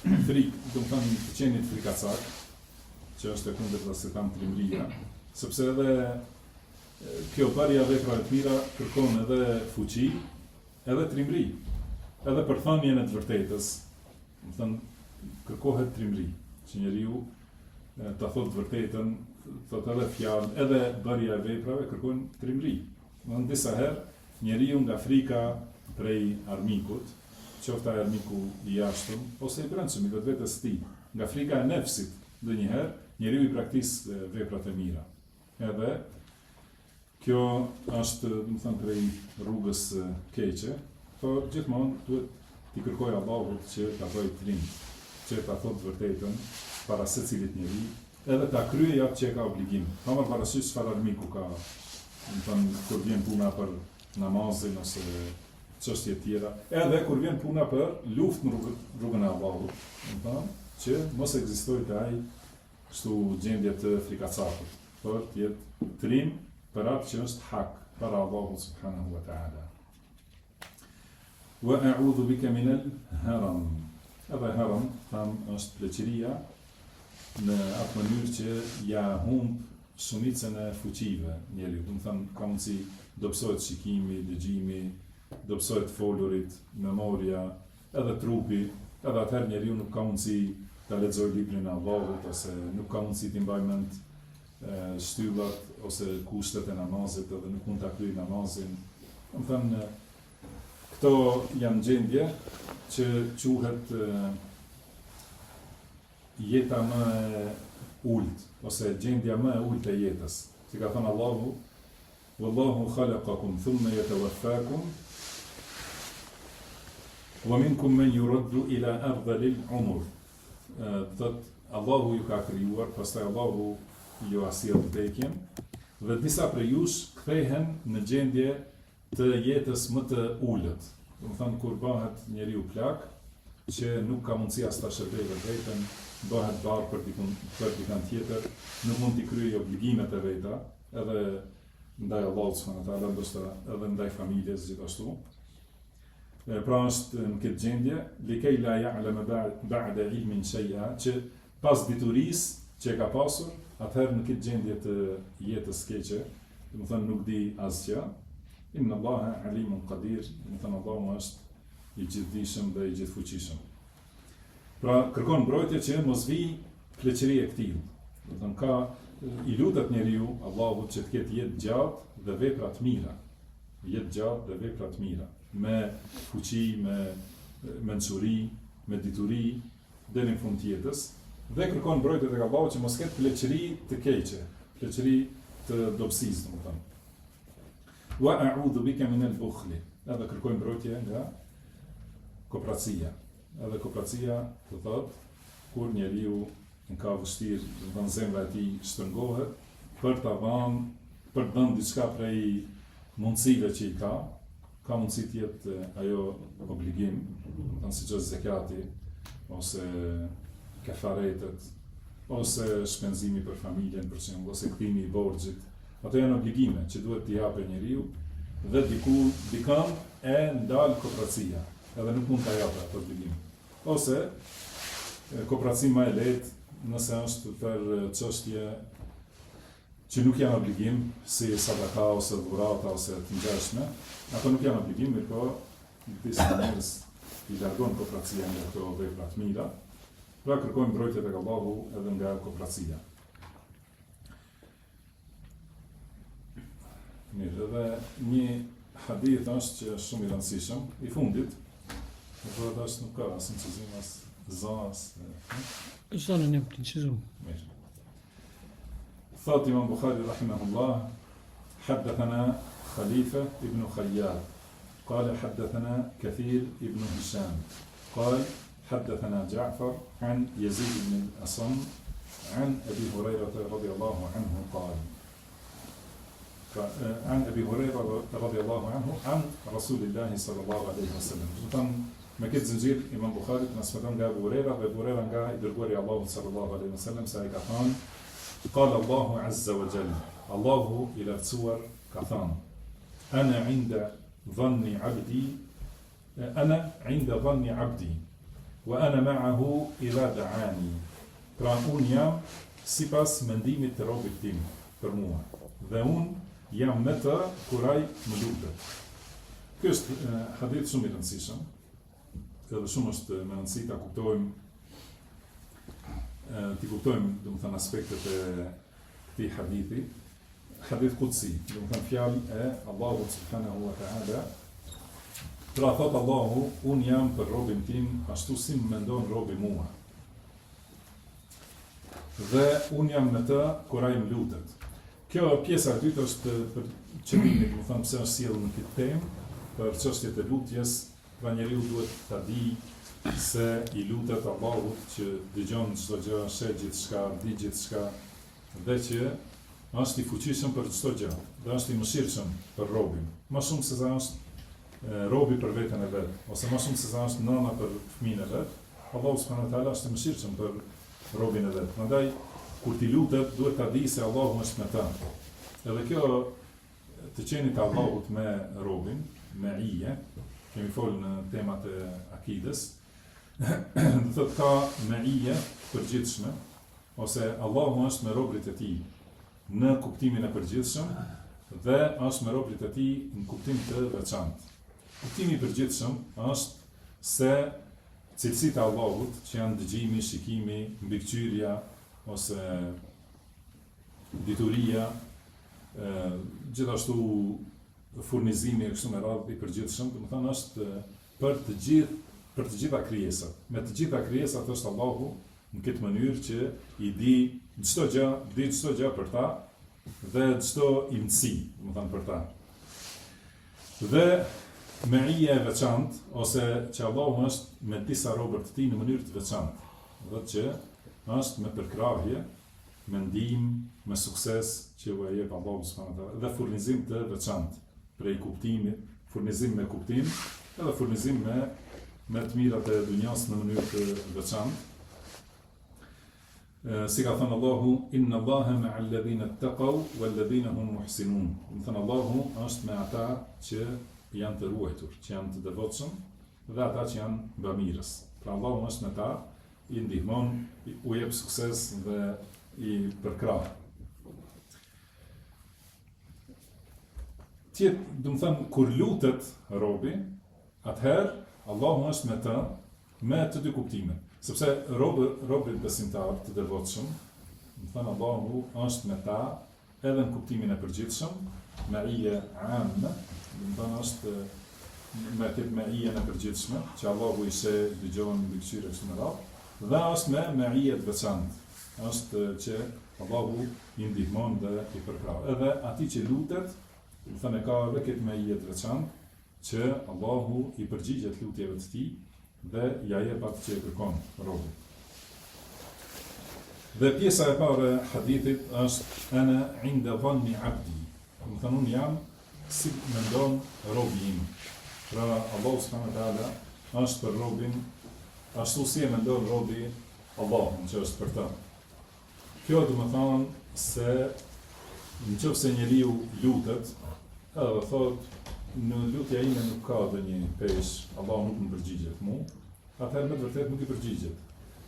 frikë, do të thënë të qenit frikacak, që është e kundërta se tam trimëria, sepse edhe kjo bërja veprave të mira kërkon edhe fuqi, edhe trimëri, edhe për thënien e të vërtetës, do të thënë kërkohet trimëri, që njeriu ta thotë të vërtetën, thotë edhe fjalë, edhe bërja e veprave kërkon trimëri. Në disa herë njeriu nga frika prej armikut, qoftë ai armiku i jashtëm ose i brendshëm i vetvetes së tij, nga frika e nefsit, ndonjëherë njeriu i praktis veprat e mira. Edhe kjo është, do të thënë, prej rrugës keqe, por gjithmonë duhet t'i kërkojë Allahut që ta bëjë trim, që ta thotë vërtetën para secilit njeri, edhe ta kryejë atë që ka obligim. Pa marrë parasysh çfarë armiku ka, do të thënë, kur vjen puna për namazin ose çështje tjera, edhe kur vjen puna për luftë në rrugën e Allahut, do të thënë, që mos ekzistojë te ai kështu gjendje të frikacakut, por të jetë trim për atë që është hak para Allahut subhanahu wa ta'ala. Wa a'udhu bika min al-haram. Edhe haram, tham, është pleqëria në atë mënyrë që ja humb shumicën e fuqive njeriu. Do të thënë, ka mundësi dobësohet shikimi, dëgjimi, dobësohet folurit, memoria, edhe trupi, edhe atëherë njeriu nuk ka mundësi ta lexojë librin e Allahut ose nuk ka mundësi t'i mbajë mend shtyllat ose kushtet e namazit, edhe nuk mund ta kryejë namazin. Do të thënë, këto janë gjendje që quhet jeta më e ulët, ose gjendja më e ulët e jetës. Si ka thënë Allahu, Wallahu khalaqakum thumma yatawaffakum wa minkum man yuraddu ila ardhil umur. Thot Allahu ju ka krijuar, pastaj Allahu ju sjell vdekjen dhe disa prej jush kthehen në gjendje të jetës më të ulët. Do të thënë, kur bëhet njeriu plak, që nuk ka mundësi as ta shërbejë vetën, bëhet barë për dikën tjetër, nuk mund t'i kryejë obligimet e veta, edhe ndaj Allahut subhanahu wa taala, ndoshta edhe ndaj familjes gjithashtu. Pra është në këtë gjendje, likej la ya'lama ba'da ilmin shay'a, që pas diturisë që e ka pasur, atëherë në këtë gjendje të jetës keqe, do të thënë nuk di asgjë. Inna Allaha alimun qadir, do të thënë Allahu është i gjithdijshëm dhe i gjithfuqishëm. Pra kërkon mbrojtje që mos vi pleqëri e këtij. Do të thënë, i lutet njeriu Allahut që të ketë jetë gjatë dhe vepra të mira. Jetë gjatë dhe vepra të mira, me fuqi, me mençuri, me dituri deri në fund të jetës, dhe kërkon mbrojtje tek Allahu që mos ketë pleqëri të keqe, pleqëri të dobësisë, domethënë. Wa a'udhu bika min al-bukhli. Edhe kërkoj mbrojtje nga kopracia. Edhe kopracia do thotë kur njeriu në ka vështirë, do të thënë zemra e tij shtrëngohet për ta dhënë, për të dhënë diçka prej mundësive që i ka mundësi të jetë ajo obligim, do të thënë siç është zakati ose kafaretet, ose shpenzimi për familjen, për shembull, ose kthimi i borxhit. Ato janë obligime që duhet t'i japë njeriu dhe dikam e ndal kooperacia, edhe nuk mund t'a japë ato obligime. Ose kooperacia më e lehtë, nëse është për çështje që nuk janë obligim, si sadaka ose dhurata ose të ngjashme, ato nuk janë obligim, mirë po disa njerëz i largon kooperacia nga këto vepra të mira. Pra kërkojmë mbrojtje tek Allahu edhe nga kooperacia. Mirë, edhe një hadith është që është shumë i rëndësishëm, i fundit, por edhe është nuk ka as incizim, as za, as... Zonë në incizim. Mirë. Thot Imam Bukhari rahimahullah, حدثنا خليفة ابن خياط قال حدثنا كثير ابن هشام قال حدثنا جعفر عن يزيد بن الأصم عن أبي هريرة رضي الله عنه قال عن أبي هريرة رضي الله عنه عن رسول الله صلى الله عليه وسلم. Me këtë zinxhir Imam Bukhari transmeton nga Abu Huraira dhe Abu Huraira nga i dërguari i Allahut sallallahu alaihi wasallam se ai ka thënë qala Allahu azza wa jalla Allahu i lartësuar ka thënë ana inda dhanni abdi wa ana ma'ahu idha da'ani. Pra unë jam sipas mendimit të robit tim për mua dhe unë jam me të kur ai më lutet. Ky është hadith shumë i rëndësishëm. Edhe shumë është me rëndësi ta kuptojmë domethënë aspektet e këtij hadithi. Hadith qudsi, domethënë fjalë e Allahut subhanahu wa ta'ala. Pra thot Allahu, unë jam për robin tim ashtu si më mendon robi mua. Dhe unë jam me të kur ai më lutet. Kjo pjesa e dytë është për qëllimin, domethënë pse është sjellur në këtë temë, për çështjet e lutjes. Pra njeriu duhet ta di se i lutet Allahut që dëgjon çdo gjë, sheh gjithçka, di gjithçka dhe që është i fuqishëm për çdo gjë, dhe është i mëshirshëm për robin. Më shumë se sa është robi për veten e vet, ose më shumë se sa është nëna për fëmijën e vet, Allahu subhanahu wa taala është i mëshirshëm për robin e vet. Prandaj kur ti lutet duhet ta di se Allahu është me të. Edhe kjo të qenit Allahut me robin, me ije, kemi folë në temat e akides, dhe thot ka meije përgjithshme, ose Allahu është me robrit e tij në kuptimin e përgjithshëm dhe është me robrit e tij në kuptim të veçantë. Kuptimi i përgjithshëm është se cilësitë e Allahut, që janë dëgjimi, shikimi, mbikëqyrja ose dituria, gjithashtu furnizimi e kështu me radhë i përgjithshëm, domethënë është për të gjitha krijesat. Me të gjitha krijesat është Allahu në këtë mënyrë që i di çdo gjë për ta dhe çdo imësi, domethënë për ta. Dhe meria e veçantë ose që Allahu është me disa robër të tij në mënyrë të veçantë, dhe që është me përkrahje, me ndihmë, me sukses që u jep Allahu subhanahu wa taala dhe furnizim të veçantë. Prej kuptimit, furnizim me kuptim, edhe furnizim me të mirat e dunjas në mënyrë të veçantë. Si ka thënë Allahu, inna Allaha ma'al ladhina ittaqaw wal ladhina hum muhsinun. Do thënë Allahu është me ata që janë të ruajtur, që janë të devotshëm dhe ata që janë bamirës. Pra Allahu është me ta, i ndihmon, u jep sukses dhe i përkrah. Do të thënë, kur lutet robi, atëherë Allahu është me të, me të dy kuptime. Sepse robi besimtar të devotshëm, do të thënë Allahu është me ta edhe në kuptimin e përgjithshëm, me ije amme, do të thënë është me këtë me ije në përgjithshme, që Allahu i sheh, dëgjon, mbikëqyrë kështu me radhë, dhe është me ije të veçantë, është që Allahu i ndihmon dhe i përkrah. Edhe atij që lutet, do thënë ka edhe këtë me ije të veçantë, që Allahu i përgjigjet lutjeve të tij dhe ja jep atë që e kërkon robi. Dhe pjesa e parë e hadithit është ana inda dhanni abdi. Do thënë unë jam si mendon robi im. Pra Allahu subhanahu wa taala është për robin ashtu si e mendon robi Allahun që është për ta. Kjo do të thonë se nëse njeriu lutet, edhe thot në lutja ime nuk ka ndonjë pesh, Allahu nuk më përgjigjet mu, atëherë me të vërtetë nuk i përgjigjet.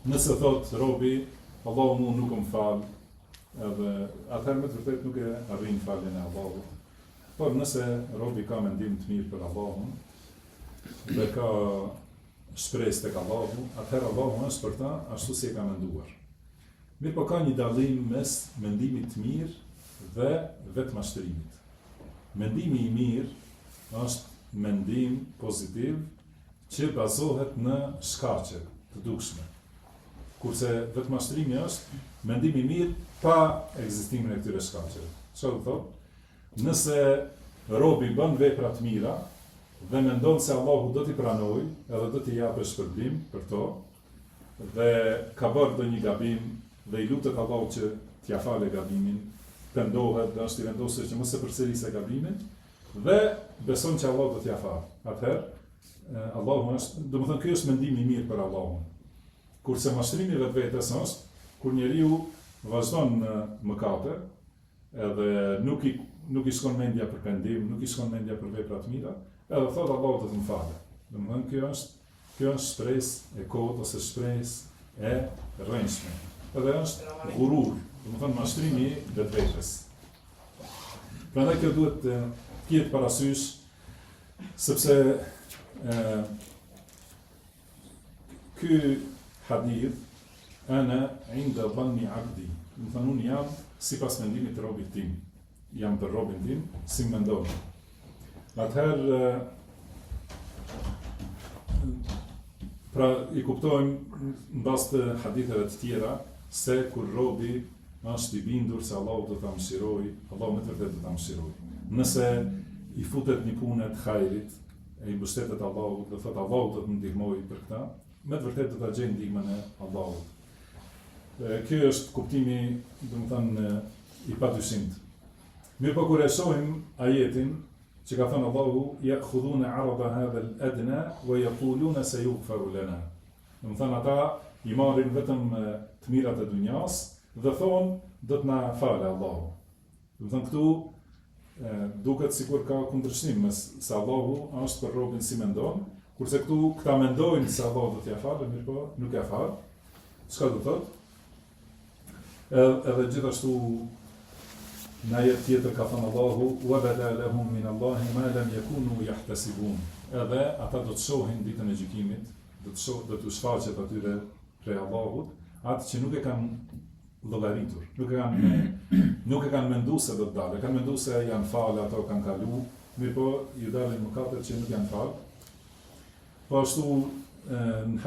Nëse thot robi, Allahu mu nuk më fal, edhe atëherë me të vërtetë nuk e arrin faljen e Allahut. Por nëse robi ka mendim të mirë për Allahun dhe ka shpresë tek Allahu, atëherë Allahu është për ta ashtu si e ka menduar. Mirë po ka një dallim mes mendimit të mirë dhe vetmashtrimit. Mendimi i mirë është mendim pozitiv që bazohet në shkaqe të dukshme. Kurse vetmashtrimi është mendim i mirë pa ekzistimin e këtyre shkaqeve. Çfarë do thotë? Nëse robi bën vepra të mira dhe mendon se Allahu do t'i pranojë, edhe do t'i japë shpërblim për to, dhe ka bërë ndonjë gabim dhe i lutet Allahu që t'ia falë gabimin, pendohet dhe është i vendosur që mos e përsërisë gabimin dhe beson që Allahu do t'ia falë. Atëherë Allahu është, domethënë ky është mendimi i mirë për Allahun. Kurse mashtrimi vetvetes është kur njeriu vazhdon në mëkate, edhe nuk i shkon mendja për pendim, nuk i shkon mendja për vepra të mira, edhe thot Allahu do të më falë. Domethënë kjo është shpresë e kot ose shpresë e rrënjshme. Edhe është ghurur, domethënë mashtrimi vetvetes. Prandaj kjo duhet të ketë parasysh, sepse ky hadith ana inda dhanni abdi. Domethënë unë jam sipas mendimit të robit tim. Jam për robin tim, si mendon. Atëherë pra i kuptojmë në bazë të haditheve të tjera se kur robi është i bindur se Allahu do ta mëshirojë, Allahu me të vërtetë do ta mëshirojë. Nëse i futet një punë të hajrit, e i mbështetet Allahu, do thotë Allahu do të më ndihmojë për këtë, me të vërtetë do ta gjejë ndihmën e Allahut. Ky është kuptimi, domethënë, i padyshimt. Mirë po kur e shohim ajetin që ka thënë Allahu ya'khudhuna 'arada hadha al-adna wa yaquluna sayughfaru lana. Domethënë ata i marrin vetëm të mirat e dunjas dhe thonë do të na falë Allahu. Domethënë këtu duket sikur ka kundërshtim mes se Allahu është për robën si mendon, kurse këta mendojnë se Allahu do t'ia falë, mirë po nuk ia fal. Çka do thotë? Edhe gjithashtu në ajet tjetër ka thënë Allahu wa bada lahum min Allahi ma lam yakunu yahtasibun. Edhe ata do të shohin ditën e gjykimit, do të shfaqet atyre prej Allahut, atë që nuk e kanë llogaritur, nuk e kanë menduar se do të dalë, kanë menduar se janë falë, ato kanë kalu, mirë po ju dalin mëkatet që nuk janë falë. Po ashtu në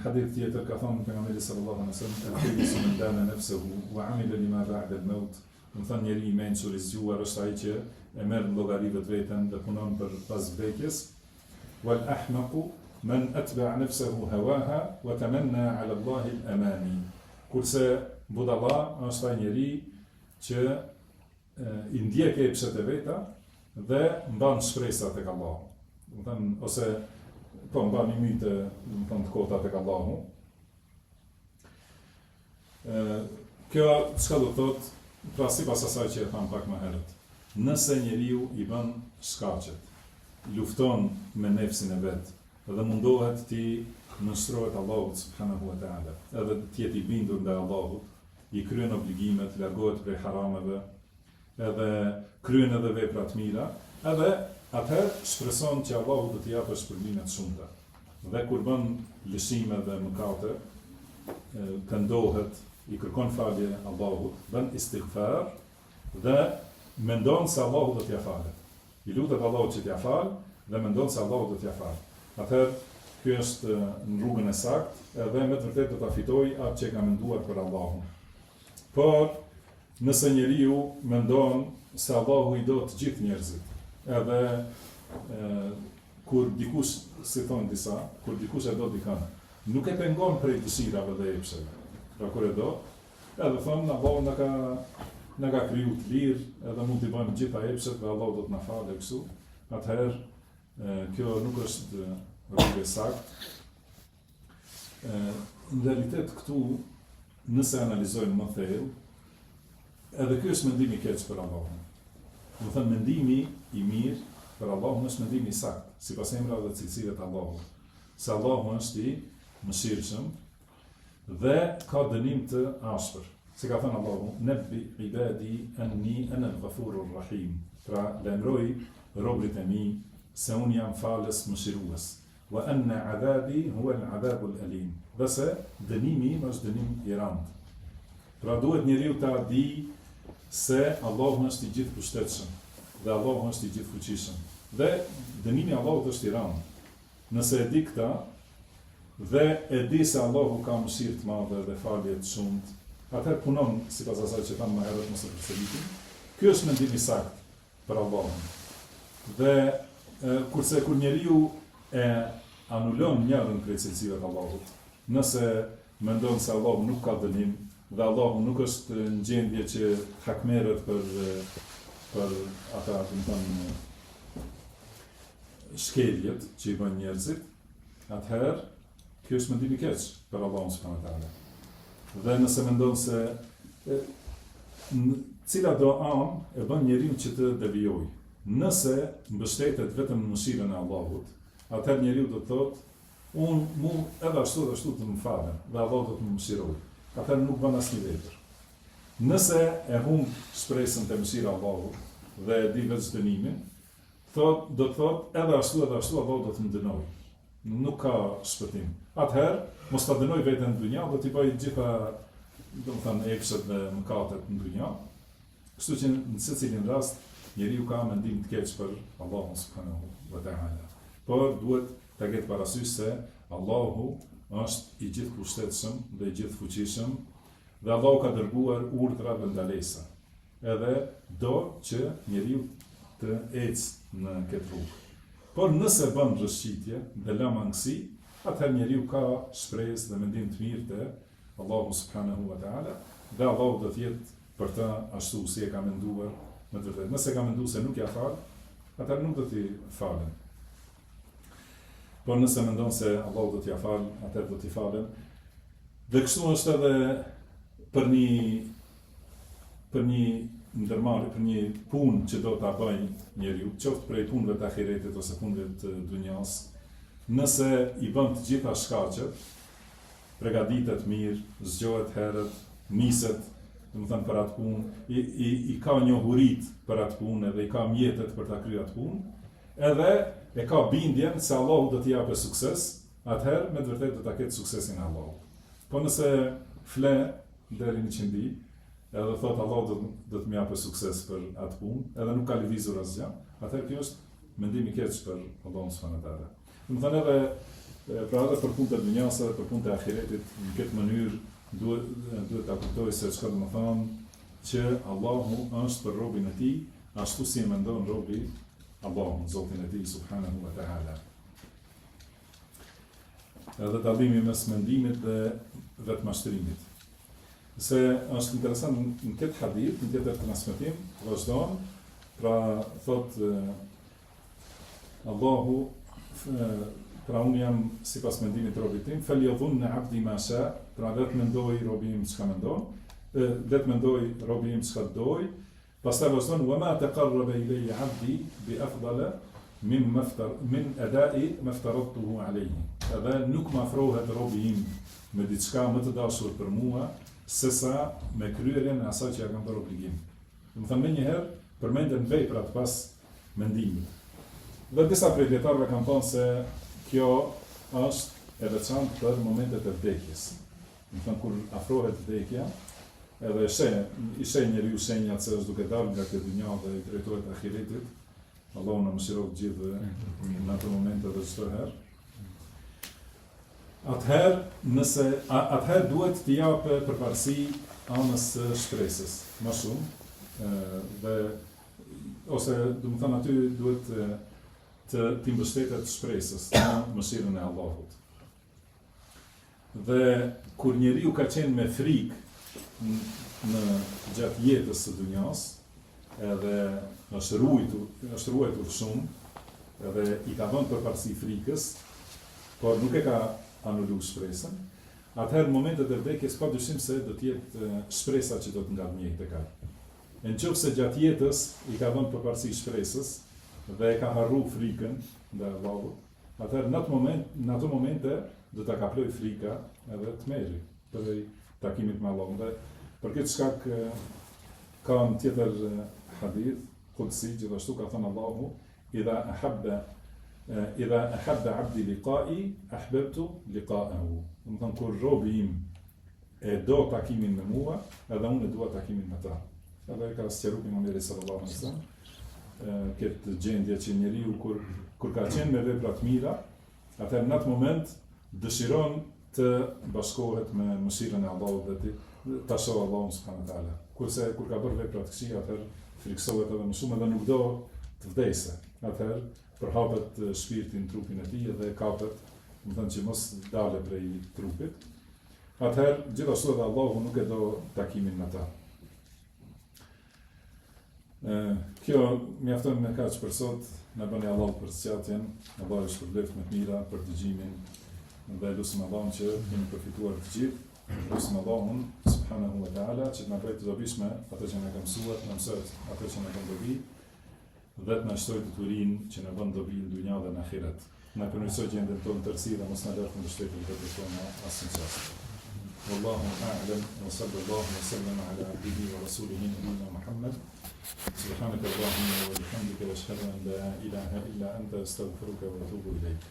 hadith tjetër ka thënë pejgamberi sallallahu alaihi wasallam al-khayru man dana nafsuhu wa 'amila lima ba'da al-maut. Do të thonë njeriu i mençur i zgjuar është ai që e merr llogari vetveten dhe punon për pas vdekjes. Wal ahmaqu man atba'a nafsuhu hawaha wa tamanna 'ala Allahi al-amani. Kurse budalla është ai njeriu që i ndjek epshet e veta dhe mban shpresat tek Allahu. Do të thonë ose po mban i mytë, do të thonë të kota tek Allahu. Kjo çka do thotë? Pra sipas asaj që e tham pak më herët, nëse njeriu i bën shkaqet, lufton me nefsin e vet, dhe mundohet ti nështrohet Allahut subhanahu wa ta'ala, edhe të jetë i bindur ndaj Allahut, i kryen obligimet, largohet prej harameve, edhe kryen edhe vepra të mira, edhe atëherë shpreson që Allahu do t'i japë shpërblime të shumta. Dhe kur bën lëshime dhe mëkate, këndohet, i kërkon falje Allahut, bën istighfar dhe mendon se Allahu do t'ia falë. I lutet Allahut që t'ia falë dhe mendon se Allahu do t'ia falë. Atëherë ky është në rrugën e saktë edhe me të vërtetë do ta fitojë atë që ka menduar për Allahun. Por nëse njeriu mendon se Allahu i do të gjithë njerëzit, edhe kur dikush, si thon disa, kur dikush e do dikën, nuk e pengon prej dëshirave dhe epsheve. Pra kur e do, edhe thonë, Allahu na ka kriju të lirë, edhe mund t'i bëjmë gjitha epshet dhe Allahu do të na falë kështu. Atëherë, kjo nuk është rrugë e saktë. Në realitet këtu, nëse analizojmë më thellë, edhe ky është mendimi i keq për Allahun. Do të thënë mendimi i mirë për Allahun është mendimi i saktë, sipas emrave dhe cilësive të Allahut. Se Allahu është i mëshirshëm dhe ka dënim të ashpër. Si ka thënë Allahu, nebbi ibadi anni ana al-ghafurur rahim. Pra lajmëroj robërit e mi se unë jam falës mëshirues. Wa anna adhabi huwa al-adhabul alim. Dhe se dënimi im është dënim i rëndë. Pra duhet njeriu ta di se Allahu është i gjithë pushtetshëm dhe Allahu është i gjithë fuqishëm. Dhe dënimi i Allahut është i rëndë. Nëse e di këtë, dhe e di se Allahu ka mëshirë të madhe dhe falje të shumtë, atëherë punon sipas asaj që thamë më herët mos e përsëritim. Ky është mendimi i saktë. për Allahun. Dhe kurse kur njeriu e anulon njërën prej cilësive të Allahut, nëse mendon se Allahu nuk ka dënim dhe Allahu nuk është në gjendje që hakmerët për ata, do të thonë, shkeljet që i bën njerëzit, atëherë kjo është mendim i keq për Allahun subhanahu wa taala. Dhe nëse mendon se cila do anë e bën njeriu që të devijojë. Nëse mbështetet vetëm në mëshirën e Allahut, atëherë njeriu do të thotë, unë edhe ashtu të më falen, dhe Allahu do të më mëshirojë. Atëherë nuk bën asnjë vepër. Nëse e humb shpresën te mëshira e Allahut dhe e di vetë dënimin, do të thotë edhe ashtu Allahu do të më dënojë. Nuk ka shpëtim. Atëherë, mos ta dënoj veten në dunja, do t'i bëj gjitha, do të thënë, epshet dhe mëkatet në dunja. Kështu që në secilin rast, njeriu ka mendim të keq për Allahun subhanahu wa taala. Por duhet ta ketë parasysh se Allahu është i gjithë pushtetshëm dhe i gjithë fuqishëm, dhe Allahu ka dërguar urdhra dhe ndalesa. Edhe do që njeriu të ecë në këtë rrugë. Por nëse bën rrëshqitje dhe lamangësi, atëherë njeriu ka shpresë dhe mendim të mirë te Allahu subhanahu wa taala, dhe Allahu do të jetë për të ashtu si e ka menduar me të vërtetë. Nëse ka menduar se nuk ja fal, atëherë nuk do t'i falen. Por nëse mendon se Allahu do t'ja fal, atëherë do t'i falen. Dhe kështu është edhe për një ndërmarrje, për një punë që do ta bëjë njeriu, qoftë prej punëve të ahiretit ose punëve të dunjas, nëse i bën të gjitha shkaqet, përgatitet mirë, zgjohet herët, niset, domethënë për atë punë, i ka njohurit për atë punë dhe i ka mjetet për ta kryer atë punë, edhe e ka bindjen se Allahu do t'i japë sukses, atëherë me të vërtetë do ta ketë suksesin e Allahut. Po nëse fle deri në qendi, edhe thot Allahu do të më japë sukses për atë punë, edhe nuk ka lëvizur asgjë, atëherë kjo është mendim i keq për Allahun subhanahu wa taala. Domethënë edhe për punët e dunjas, për punët e ahiretit, në këtë mënyrë duhet ta kuptoj se çka do të thonë që Allahu është për robën e tij, ashtu si e mendon robi Allahun, Zotin e tij subhanahu wa taala. Edhe dallimi mes mendimit dhe vetmashtrimit. Se është interesant në këtë hadith, në tjetër transmetim, vazhdon, pra thot Allahu, pra unë jam sipas mendimit të robit tim, falyadhunna abdi ma sha, pra le të mendoj robi im çka mendon, le të mendoj robi im çka doj, pastaj vazhdon wa ma taqarraba ilayya abdi bi afdala min ada'i ma aftaradtuhu alayhi. Edhe nuk më afrohet robi im me diçka më të dashur për mua, sesa me kryerjen e asaj që ja kam bërë obligim. Domethënë më njëherë përmenden veprat pas mendimit. Dhe disa prej dietarëve kanë thënë se kjo është e veçantë për momentet e vdekjes. Domethënë kur afrohet vdekja, edhe i sheh njeriu shenjat se është duke dalë nga kjo dynja dhe i drejtohet ahiretit. Allahu na mëshiroj të gjithë në ato momente dhe çdo herë. Atëherë duhet t'i japë përparësi anës së shpresës, më shumë, ose do të thënë aty duhet t'i mbështetet shpresës në mëshirën e Allahut. Dhe kur njeriu ka qenë me frikë në gjatë jetës së dunjas, edhe është ruajtur shumë, edhe i ka vënë përparësi frikës, por nuk e ka anullu shpresën, atëherë në momentet e vdekjes pa dyshim se do të jetë shpresa që do të ngadmjej tek ai. Nëse gjatë jetës i ka vënë përparësi shpresës dhe e ka harru frikën ndaj Allahut, atëherë në ato momente do ta kaploj frika edhe të merri për takimit me Allahun. Dhe për këtë shkak ka një tjetër hadith qudsi, gjithashtu ka thënë Allahu, idha ahabba abdi liqa'i, ahbabtu liqa'ahu. Domethënë kur robi im e do takimin me mua, edhe unë e dua takimin me ta. Edhe ka sqaruar pejgamberi sallallahu alaihi wasallam këtë gjendje që njeriu kur ka qenë me vepra të mira, atëherë në atë moment dëshiron të bashkohet me mëshirën e Allahut dhe ta shohë Allahun subhanahu wa taala. Kurse kur ka bërë vepra të këqija, atëherë friksohet edhe më shumë edhe nuk do të vdesë. Atëherë përhapet shpirti në trupin e tij dhe kapet, do të thënë që mos dalë prej trupit. Atëherë gjithashtu edhe Allahu nuk e do takimin me ta. Kjo mjafton me kaq për sot. Në bëni Allah për sqatjen, Allah është shpërblet me të mira për dëgjimin dhe lusim Allahun që kemi përfituar të gjithë. Lusim Allahun subhanahu wa taala që të na bëjë të dobishme ato që na ka mësuar, na mësoj ato që na kanë dobi dhe të na shtojë detyrinë që na bën dobi në dunja dhe në ahiret. Na përmirësoj gjendjen tonë tërësi dhe mos na lërë në shtetin vetë tonë asnjë çast. Wallahu a'lam wa sallallahu wa sallam ala abdihi wa rasulihi nabiyina Muhammad. سبحانك اللهم وبحمدك واشهد ان لا اله الا انت استغفرك واتوب اليك.